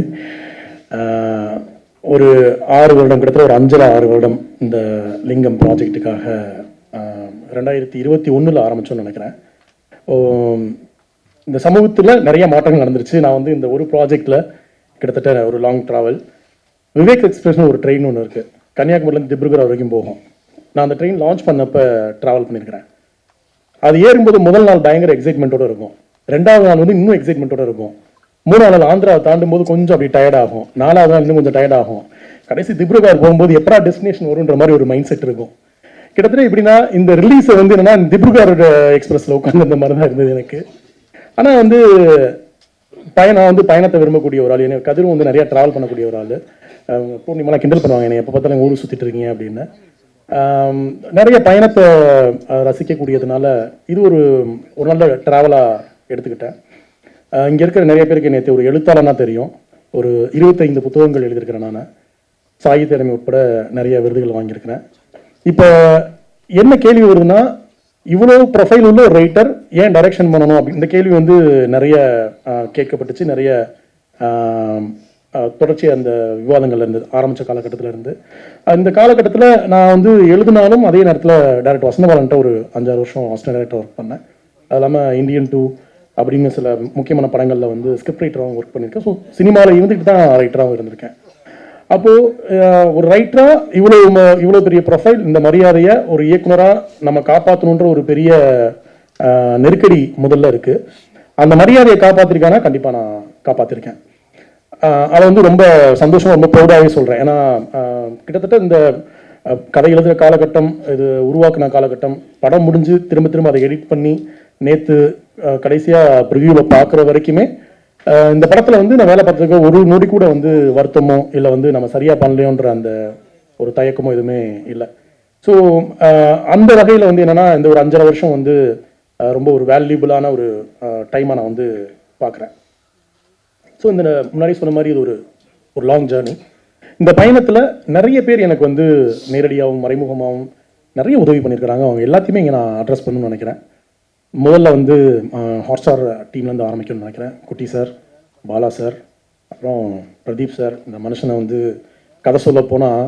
ஒரு 6 வருடம், கிட்டத்தட்ட ஒரு 5-6 வருடம் இந்த லிங்கம் ப்ராஜெக்ட்டுக்காக 2021 ஆரம்பித்தோன்னு நினைக்கிறேன். இந்த சமூகத்தில் நிறைய மாற்றங்கள் நடந்துருச்சு. நான் வந்து இந்த ஒரு ப்ராஜெக்டில் கிட்டத்தட்ட ஒரு லாங் ட்ராவல், விவேக் எக்ஸ்பிரஸ்னு ஒரு ட்ரெயின் ஒன்று இருக்குது, கன்னியாகுமரியிலேருந்து திப்ருகர் வரைக்கும் போகும். நான் அந்த ட்ரெயின் லான்ச் பண்ணப்போ ட்ராவல் பண்ணியிருக்கிறேன். அது ஏறும்போது முதல் நாள் பயங்கர எக்ஸைட்மெண்ட்டோடு இருக்கும், 2வது நாள் வந்து இன்னும் எக்ஸைட்மெண்ட்டோடு இருக்கும், 3வது நாள் ஆந்திராவை தாண்டும் போது கொஞ்சம் அப்படி டயர்ட் ஆகும், 4வது நாள் இன்னும் கொஞ்சம் டயர்ட் ஆகும், கடைசி திப்ருகர் போகும்போது எப்படா டெஸ்டினேஷன் வருன்ற மாதிரி ஒரு மைண்ட் செட் இருக்கும். கிட்டத்தட்ட எப்படின்னா இந்த ரிலீஸை வந்து என்னன்னா திப்ருகர் எக்ஸ்பிரஸில் உட்காந்து இந்த மாதிரி தான் இருந்தது எனக்கு. ஆனால் வந்து பயணத்தை விரும்பக்கூடிய ஒரு ஆள். எனக்கு கதிரும் வந்து நிறையா ட்ராவல் பண்ணக்கூடிய ஒரு ஆள். பூர்ணிமாலாம் கிண்டல் பண்ணுவாங்க என்னை, எப்போ பார்த்தாலும் ஊர் சுற்றிட்டு இருக்கீங்க அப்படின்னு. நிறைய பயணத்தை ரசிக்கக்கூடியதுனால இது ஒரு நல்ல ட்ராவலாக எடுத்துக்கிட்டேன். இங்கே இருக்கிற நிறைய பேருக்கு நேற்று ஒரு எழுத்தாளனா தெரியும். ஒரு 25 புத்தகங்கள் எழுதியிருக்கிறேன் நான். சாகித்ய அகாடமி உட்பட நிறைய விருதுகள் வாங்கியிருக்கிறேன். இப்போ என்ன கேள்வி வருதுன்னா, இவ்வளோ ப்ரொஃபைல் உள்ள ஒரு ரைட்டர் ஏன் டைரக்ஷன் பண்ணணும் அப்படி இந்த கேள்வி வந்து நிறைய கேட்கப்பட்டுச்சு. நிறைய தொடர்ச்சி அந்த விவாதங்கள்ல இருந்து ஆரம்பித்த காலகட்டத்தில் இருந்து இந்த காலகட்டத்தில் நான் வந்து எழுதினாலும் அதே நேரத்தில் டேரக்டர் வசந்தபாலன்ட்ட ஒரு 5-6 வருஷம் அசிஸ்டன்ட் டைரக்டர் ஒர்க் பண்ணேன். அது இல்லாமல் இந்தியன் 2 அப்படின்னு சில முக்கியமான படங்களில் வந்து ஸ்கிரிப்ட் ரைட்டராகவும் ஒர்க் பண்ணியிருக்கேன். ஸோ சினிமாவில் இருந்துக்கிட்டு தான் ரைட்டராகவும் இருந்திருக்கேன். அப்போது ஒரு ரைட்டராக இவ்வளோ பெரிய ப்ரொஃபைல், இந்த மரியாதையை ஒரு இயக்குனராக நம்ம காப்பாற்றணுன்ற ஒரு பெரிய நெருக்கடி முதல்ல இருக்குது. அந்த மரியாதையை காப்பாற்றிருக்கானா கண்டிப்பாக நான் காப்பாற்றிருக்கேன். அதை வந்து ரொம்ப சந்தோஷமாக ரொம்ப ப்ரௌடாகவே சொல்கிறேன். ஏன்னா கிட்டத்தட்ட இந்த கதை எழுதுகிற காலகட்டம், இது உருவாக்குன காலகட்டம், படம் முடிஞ்சு திரும்ப அதை எடிட் பண்ணி நேற்று கடைசியாக ப்ரிவியூவில் பார்க்குற வரைக்குமே இந்த படத்தில் வந்து நான் வேலை பார்த்துருக்க ஒரு நொடி கூட வந்து வருத்தமோ இல்லை வந்து நம்ம சரியாக பண்ணலையோன்ற அந்த ஒரு தயக்கமோ எதுவுமே இல்லை. ஸோ அந்த வகையில் வந்து என்னென்னா இந்த ஒரு 5.5 வருஷம் வந்து ரொம்ப ஒரு வேல்யூபிளான ஒரு டைமாக நான் வந்து பார்க்குறேன். ஸோ இந்த முன்னாடி சொன்ன மாதிரி இது ஒரு லாங் ஜேர்னி. இந்த பயணத்தில் நிறைய பேர் எனக்கு வந்து நேரடியாகவும் மறைமுகமாகவும் நிறைய உதவி பண்ணியிருக்கிறாங்க. அவங்க எல்லாத்தையுமே இங்கே நான் அட்ரஸ் பண்ணணும்னு நினைக்கிறேன். முதல்ல வந்து ஹாட்ஸ்டார் டீம்லேருந்து ஆரம்பிக்கணும்னு நினைக்கிறேன். குட்டி சார், பாலா சார், அப்புறம் பிரதீப் சார். இந்த மனுஷனை வந்து கதை சொல்ல போனால்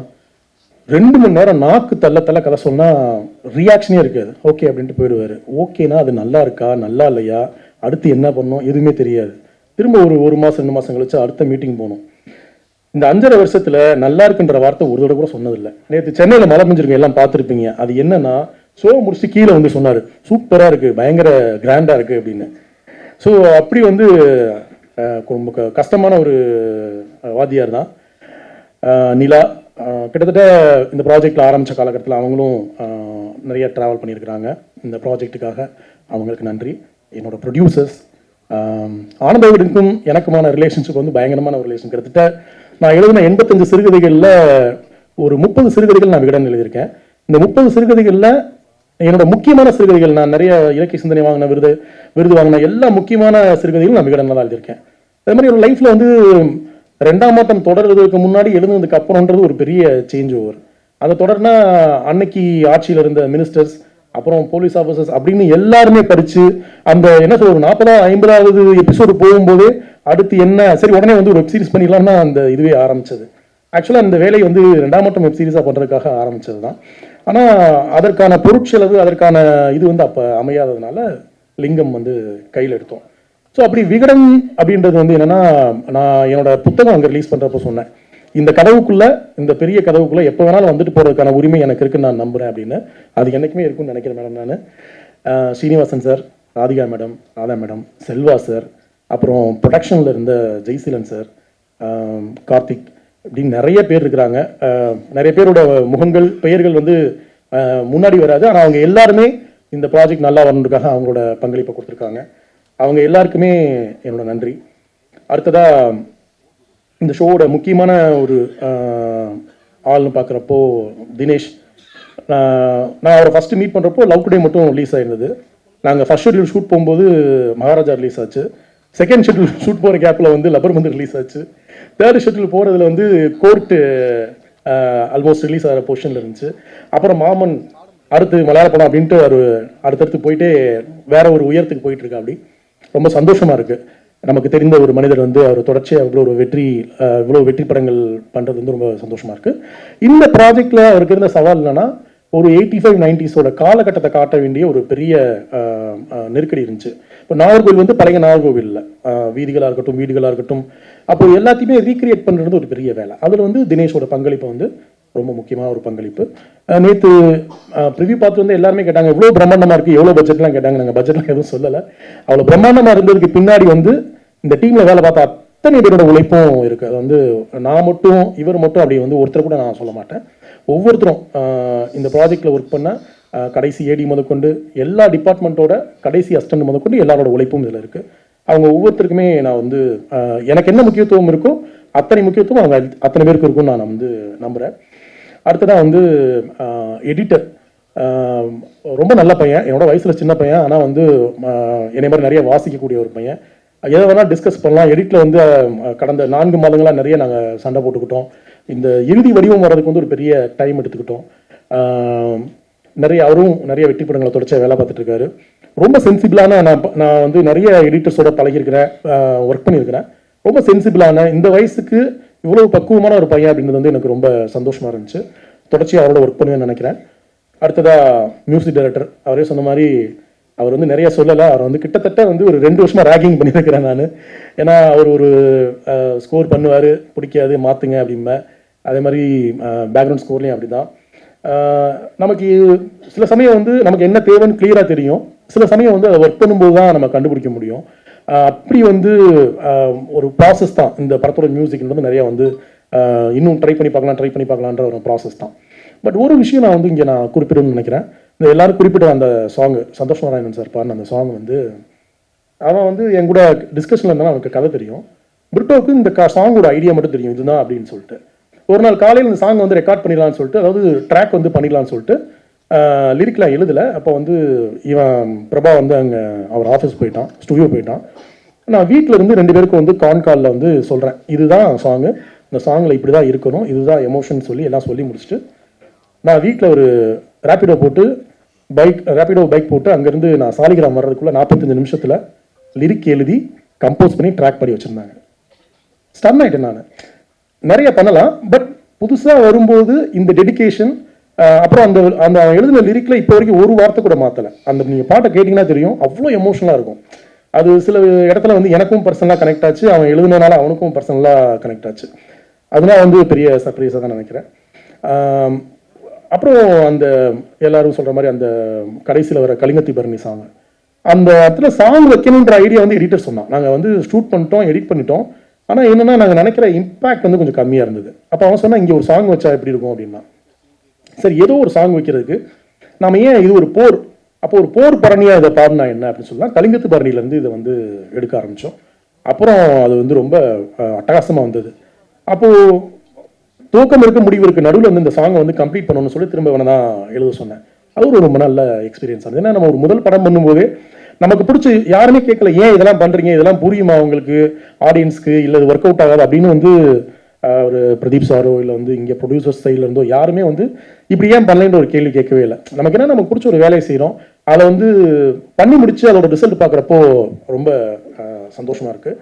2 மணி நேரம் நாக்கு தள்ள கதை சொன்னால் ரியாக்ஷனே இருக்காது. ஓகே அப்படின்ட்டு போயிடுவார். ஓகேனா அது நல்லா இருக்கா நல்லா இல்லையா அடுத்து என்ன பண்ணணும் எதுவுமே தெரியாது. திரும்ப ஒரு மாதம் 2 மாதம் கழிச்சு அடுத்த மீட்டிங் போகணும். இந்த 5.5 வருஷத்தில் நல்லா இருக்குன்ற வார்த்தை ஒரு தடவை கூட சொன்னதில்லை. நேற்று சென்னையில் மழை பெஞ்சிருக்கோம், எல்லாம் பார்த்துருப்பீங்க. அது என்னன்னா ஷோ முடிச்சு கீழே வந்து சொன்னார், சூப்பராக இருக்குது, பயங்கர கிராண்டாக இருக்குது அப்படின்னு. ஸோ அப்படி வந்து ரொம்ப கஷ்டமான ஒரு வாத்தியார் தான் நிலா. கிட்டத்தட்ட இந்த ப்ராஜெக்டில் ஆரம்பித்த காலகட்டத்தில் அவங்களும் நிறைய ட்ராவல் பண்ணியிருக்கிறாங்க இந்த ப்ராஜெக்ட்டுக்காக. அவங்களுக்கு நன்றி. என்னோட ப்ரொடியூசர்ஸ் ஆனந்தவிடனுக்கும் எனக்குமான ரிலேஷன்ஷிப் வந்து பயங்கரமான ஒரு ரிலேஷன். கிட்டத்தட்ட நான் எழுதின 85 சிறுகதைகளில் ஒரு 30 சிறுகதைகள் நான் விகடன் எழுதியிருக்கேன். இந்த 30 சிறுகதைகளில் என்னோட முக்கியமான சிறுகதைகள், நான் நிறைய இலக்கிய சிந்தனை வாங்கின விருது வாங்கின எல்லா முக்கியமான சிறுகதைகளும் நான் விகடனில் தான் எழுதியிருக்கேன். அதே மாதிரி ஒரு லைஃப்பில் வந்து 2ஆம் மாதம் தொடர்றதுக்கு முன்னாடி எழுதுனதுக்கு அப்புறம்ன்றது ஒரு பெரிய சேஞ்ச் ஓவர். அதை தொடர்னா அன்னைக்கு ஆட்சியில் இருந்த மினிஸ்டர்ஸ், அப்புறம் போலீஸ் ஆஃபீஸர்ஸ் அப்படின்னு எல்லாருமே படித்து அந்த என்ன சொல்ற 40-50வது எபிசோடு போகும்போதே அடுத்து என்ன சரி உடனே வந்து ஒரு வெப் சீரிஸ் பண்ணிடலாம்னா அந்த இதுவே ஆரம்பிச்சது. ஆக்சுவலாக அந்த வேலை வந்து 2ஆம் மாதம் வெப் சீரிஸாக பண்ணுறதுக்காக ஆரம்பித்தது தான். ஆனால் அதற்கான பொருட்செலவு அதற்கான இது வந்து அப்போ அமையாததுனால லிங்கம் வந்து கையில் எடுத்தோம். ஸோ அப்படி விகடன் அப்படின்றது வந்து என்னென்னா, நான் என்னோட புத்தகம் அங்கே ரிலீஸ் பண்ணுறப்போ சொன்னேன், இந்த கதவுக்குள்ளே, இந்த பெரிய கதவுக்குள்ளே எப்போ வேணாலும் வந்துட்டு போகிறதுக்கான உரிமை எனக்கு இருக்குன்னு நான் நம்புகிறேன் அப்படின்னு. அது என்றைக்குமே இருக்குன்னு நினைக்கிறேன் மேடம். நான் Srinivasan sir, Radhika madam, Radha madam, Selva sir, அப்புறம் ப்ரொடக்ஷனில் இருந்த ஜெய்சீலன் சார், கார்த்திக், இப்படின்னு நிறைய பேர் இருக்கிறாங்க. நிறைய பேரோட முகங்கள் பெயர்கள் வந்து முன்னாடி வராது, ஆனால் அவங்க எல்லாருமே இந்த ப்ராஜெக்ட் நல்லா வரணுன்றதுக்காக அவங்களோட பங்களிப்பை கொடுத்துருக்காங்க. அவங்க எல்லாருக்குமே என்னோட நன்றி. அடுத்ததாக இந்த ஷோவோட முக்கியமான ஒரு ஆள்னு பார்க்குறப்போ தினேஷ். நான் அவரை ஃபஸ்ட்டு மீட் பண்ணுறப்போ லவ் டுடே மட்டும் ரிலீஸ் ஆயிருந்தது. நாங்கள் ஃபஸ்ட் ஷெட்யூல் ஷூட் போகும்போது மகாராஜா ரிலீஸ் ஆச்சு. செகண்ட் ஷெட்யூல் ஷூட் போகிற கேப்பில் வந்து லப்பர் வந்து ரிலீஸ் ஆச்சு. தேர்ட் ஷெட்யூல் போகிறதுல வந்து கோர்ட்டு ஆல்மோஸ்ட் ரிலீஸ் ஆகிற பொசிஷனில் இருந்துச்சு. அப்புறம் மாமன் அடுத்து மலையாள படம் அப்படின்ட்டு ஒரு அடுத்தடுத்து போயிட்டே வேற ஒரு உயரத்துக்கு போயிட்டு இருக்கா. அப்படி ரொம்ப சந்தோஷமாக இருக்குது. நமக்கு தெரிந்த ஒரு மனிதர் வந்து அவர் தொடர்ச்சியாக இவ்வளோ வெற்றி படங்கள் பண்ணுறது வந்து ரொம்ப சந்தோஷமாக இருக்குது. இந்த ப்ராஜெக்டில் அவருக்கு இருந்த சவால் என்னன்னா, ஒரு 85-90s காலகட்டத்தை காட்ட வேண்டிய ஒரு பெரிய நெருக்கடி இருந்துச்சு. இப்போ நாகர்கோவில் வந்து பழைய நாகர்கோவிலில் வீதிகளாக இருக்கட்டும், வீடுகளாக இருக்கட்டும், அப்போ எல்லாத்தையுமே ரீக்ரியேட் பண்ணுறது ஒரு பெரிய வேலை. அதில் வந்து தினேஷோட பங்களிப்பு வந்து ரொம்ப முக்கியமான ஒரு பங்களிப்பு. நேற்று ப்ரிவியூ பார்த்து வந்து எல்லாருமே கேட்டாங்க, எவ்வளோ பிரம்மாண்டமாக இருக்குது, எவ்வளோ பட்ஜெட்லாம் கேட்டாங்க. நாங்கள் பட்ஜெட்லாம் எதுவும் சொல்லலை. அவ்வளோ பிரம்மாண்டமாக இருந்ததுக்கு பின்னாடி வந்து இந்த டீமில் வேலை பார்த்த அத்தனை பேரோட உழைப்பும் இருக்குது. அது வந்து நான் மட்டும் இவர் மட்டும் அப்படி வந்து ஒருத்தர் கூட நான் சொல்ல மாட்டேன். ஒவ்வொருத்தரும் இந்த ப்ராஜெக்டில் ஒர்க் பண்ண கடைசி ஏடி முதற்கொண்டு எல்லா டிபார்ட்மெண்ட்டோட கடைசி அசிஸ்டன்ட் முதற்கொண்டு எல்லாரோட உழைப்பும் இதில் இருக்குது. அவங்க ஒவ்வொருத்தருக்குமே நான் வந்து எனக்கு என்ன முக்கியத்துவம் இருக்கோ அத்தனை முக்கியத்துவம் அவங்க அத்தனை பேருக்கு இருக்கும்னு நான் வந்து நம்புகிறேன். அடுத்ததாக வந்து எடிட்டர் ரொம்ப நல்ல பையன், என்னோட வயசில் சின்ன பையன், ஆனால் வந்து என்னை மாதிரி நிறைய வாசிக்கக்கூடிய ஒரு பையன். எதை வேணால் டிஸ்கஸ் பண்ணலாம். எடிட்டில் வந்து கடந்த 4 மாதங்களாக நிறைய நாங்கள் சண்டை போட்டுக்கிட்டோம். இந்த இறுதி வடிவம் வர்றதுக்கு வந்து ஒரு பெரிய டைம் எடுத்துக்கிட்டோம். அவரும் நிறைய வெற்றி படங்களை தொடர்ச்சியாக வேலை பார்த்துட்டு இருக்காரு. ரொம்ப சென்சிபிளான நான் வந்து நிறைய எடிட்டர்ஸோட பழகிருக்கிறேன், ஒர்க் பண்ணியிருக்கிறேன். ரொம்ப சென்சிபிளான இந்த வயசுக்கு இவ்வளோ பக்குவமான ஒரு பையன் அப்படின்றது வந்து எனக்கு ரொம்ப சந்தோஷமாக இருந்துச்சு. தொடர்ச்சியாக அவரோட ஒர்க் பண்ணுவேன்னு நினைக்கிறேன். அடுத்ததாக மியூசிக் டைரக்டர், அவரே சொன்ன மாதிரி அவர் வந்து நிறைய சொல்லலை. அவர் வந்து கிட்டத்தட்ட வந்து ஒரு 2 வருஷமாக ரேகிங் பண்ணியிருக்கிறேன் நான். ஏன்னா அவர் ஒரு ஸ்கோர் பண்ணுவார், பிடிக்காது மாற்றுங்க அப்படிம்பேன். அதே மாதிரி பேக்ரவுண்ட் ஸ்கோர்லேயும் அப்படி தான். நமக்கு சில சமயம் வந்து நமக்கு என்ன தேவைன்னு கிளியராக தெரியும், சில சமயம் வந்து அதை ஒர்க் பண்ணும்போது தான் நம்ம கண்டுபிடிக்க முடியும். அப்படி வந்து ஒரு ப்ராசஸ் தான் இந்த படத்தோட மியூசிக் வந்து நிறையா வந்து இன்னும் ட்ரை பண்ணி பார்க்கலான்ற ஒரு ப்ராசஸ் தான். பட் ஒரு விஷயம் நான் வந்து இங்கே நான் குறிப்பிடணும்னு நினைக்கிறேன். இந்த எல்லாரும் குறிப்பிட்ட அந்த சாங்கு, சந்தோஷ் நாராயணன் சார் பாருங்க, அந்த சாங் வந்து அவன் வந்து என் கூட டிஸ்கஷனில் இருந்தாலும் அவனுக்கு கதை தெரியும். பிரிட்டோவுக்கு இந்த சாங்கோட ஐடியா மட்டும் தெரியும், இதுதான் அப்படின்னு சொல்லிட்டு. ஒரு நாள் காலையில் இந்த சாங் வந்து ரெக்கார்ட் பண்ணிடலான்னு சொல்லிட்டு, அதாவது ட்ராக் வந்து பண்ணிடலான்னு சொல்லிட்டு லிரிக்லாம் எழுதலை. அப்போ வந்து இவன் பிரபா வந்து அங்கே அவர் ஆஃபீஸ் போயிட்டான், ஸ்டுடியோ போயிட்டான். நான் வீட்டில் இருந்து 2 பேருக்கும் வந்து காலில் வந்து சொல்கிறேன், இதுதான் சாங்கு, இந்த சாங்கில் இப்படி தான் இருக்கணும், இதுதான் எமோஷன் சொல்லி எல்லாம் சொல்லி முடிச்சுட்டு நான் வீட்டில் ஒரு ரேப்பிடோ பைக் போட்டு அங்கேருந்து நான் சாலிகிராம் வர்றதுக்குள்ளே 45 நிமிஷத்தில் லிரிக் எழுதி கம்போஸ் பண்ணி ட்ராக் பண்ணி வச்சுருந்தாங்க. ஸ்டன் ஆகிட்டேன் நான். நிறைய பண்ணலாம், பட் புதுசாக வரும்போது இந்த டெடிக்கேஷன், அப்புறம் அந்த அந்த எழுதின லிரிக்கில் இப்போ வரைக்கும் ஒரு வார்த்தை கூட மாற்றலை. அந்த நீங்கள் பாட்டை கேட்டிங்கன்னா தெரியும், அவ்வளோ எமோஷனலாக இருக்கும். அது சில இடத்துல வந்து எனக்கும் பர்சனலாக கனெக்ட் ஆச்சு, அவன் எழுதுனதுனால அவனுக்கும் பர்சனலாக கனெக்ட் ஆச்சு. அதெல்லாம் வந்து பெரிய சர்ப்ரைஸாக தான் நினைக்கிறேன். அப்புறம் அந்த எல்லாரும் சொல்கிற மாதிரி அந்த கடைசியில் வர கலிங்கத்தி பரணி சாங், அந்த இடத்துல சாங் வைக்கணுன்ற ஐடியா வந்து எடிட்டர் சொன்னான். நாங்கள் வந்து ஷூட் பண்ணிட்டோம், எடிட் பண்ணிட்டோம், ஆனால் என்னென்னா நாங்கள் நினைக்கிற இம்பேக்ட் வந்து கொஞ்சம் கம்மியாக இருந்தது. அப்போ அவன் சொன்னால் இங்கே ஒரு சாங் வச்சா எப்படி இருக்கும் அப்படின்னா, சரி ஏதோ ஒரு சாங் வைக்கிறதுக்கு நம்ம ஏன் இது ஒரு போர், அப்போ ஒரு போர் பரணியாக இதை பாடினா என்ன அப்படின்னு சொல்லலாம், கலிங்கத்து பரணியிலேருந்து இதை வந்து எடுக்க ஆரம்பித்தோம். அப்புறம் அது வந்து ரொம்ப அட்டகாசமாக வந்தது. அப்போது தூக்கம் இருக்க முடிவு இருக்குது நடுவில் வந்து இந்த சாங்கை வந்து கம்ப்ளீட் பண்ணணும்னு சொல்லி திரும்ப அவனை தான் எழுத சொன்னேன். அது ஒரு ரொம்ப நல்ல எக்ஸ்பீரியன்ஸ் ஆனது. ஏன்னா நம்ம ஒரு முதல் படம் பண்ணும்போது நமக்கு பிடிச்சி யாருமே கேட்கல, ஏன் இதெல்லாம் பண்ணுறீங்க, இதெல்லாம் புரியுமா உங்களுக்கு ஆடியன்ஸ்க்கு, இல்லை இது ஒர்க் அவுட் ஆகாது அப்படின்னு வந்து ஒரு பிரதீப் சாரோ இல்லை வந்து இங்கே ப்ரொடியூசர் சைடில் இருந்தோ யாருமே வந்து இப்படி ஏன் பண்ணலைன்ற ஒரு கேள்வி கேட்கவே இல்லை. நமக்கு என்ன, நமக்கு பிடிச்ச ஒரு வேலையை செய்கிறோம், அதை வந்து பண்ணி முடிச்சு அதோட ரிசல்ட் பார்க்குறப்போ ரொம்ப சந்தோஷமாக இருக்குது.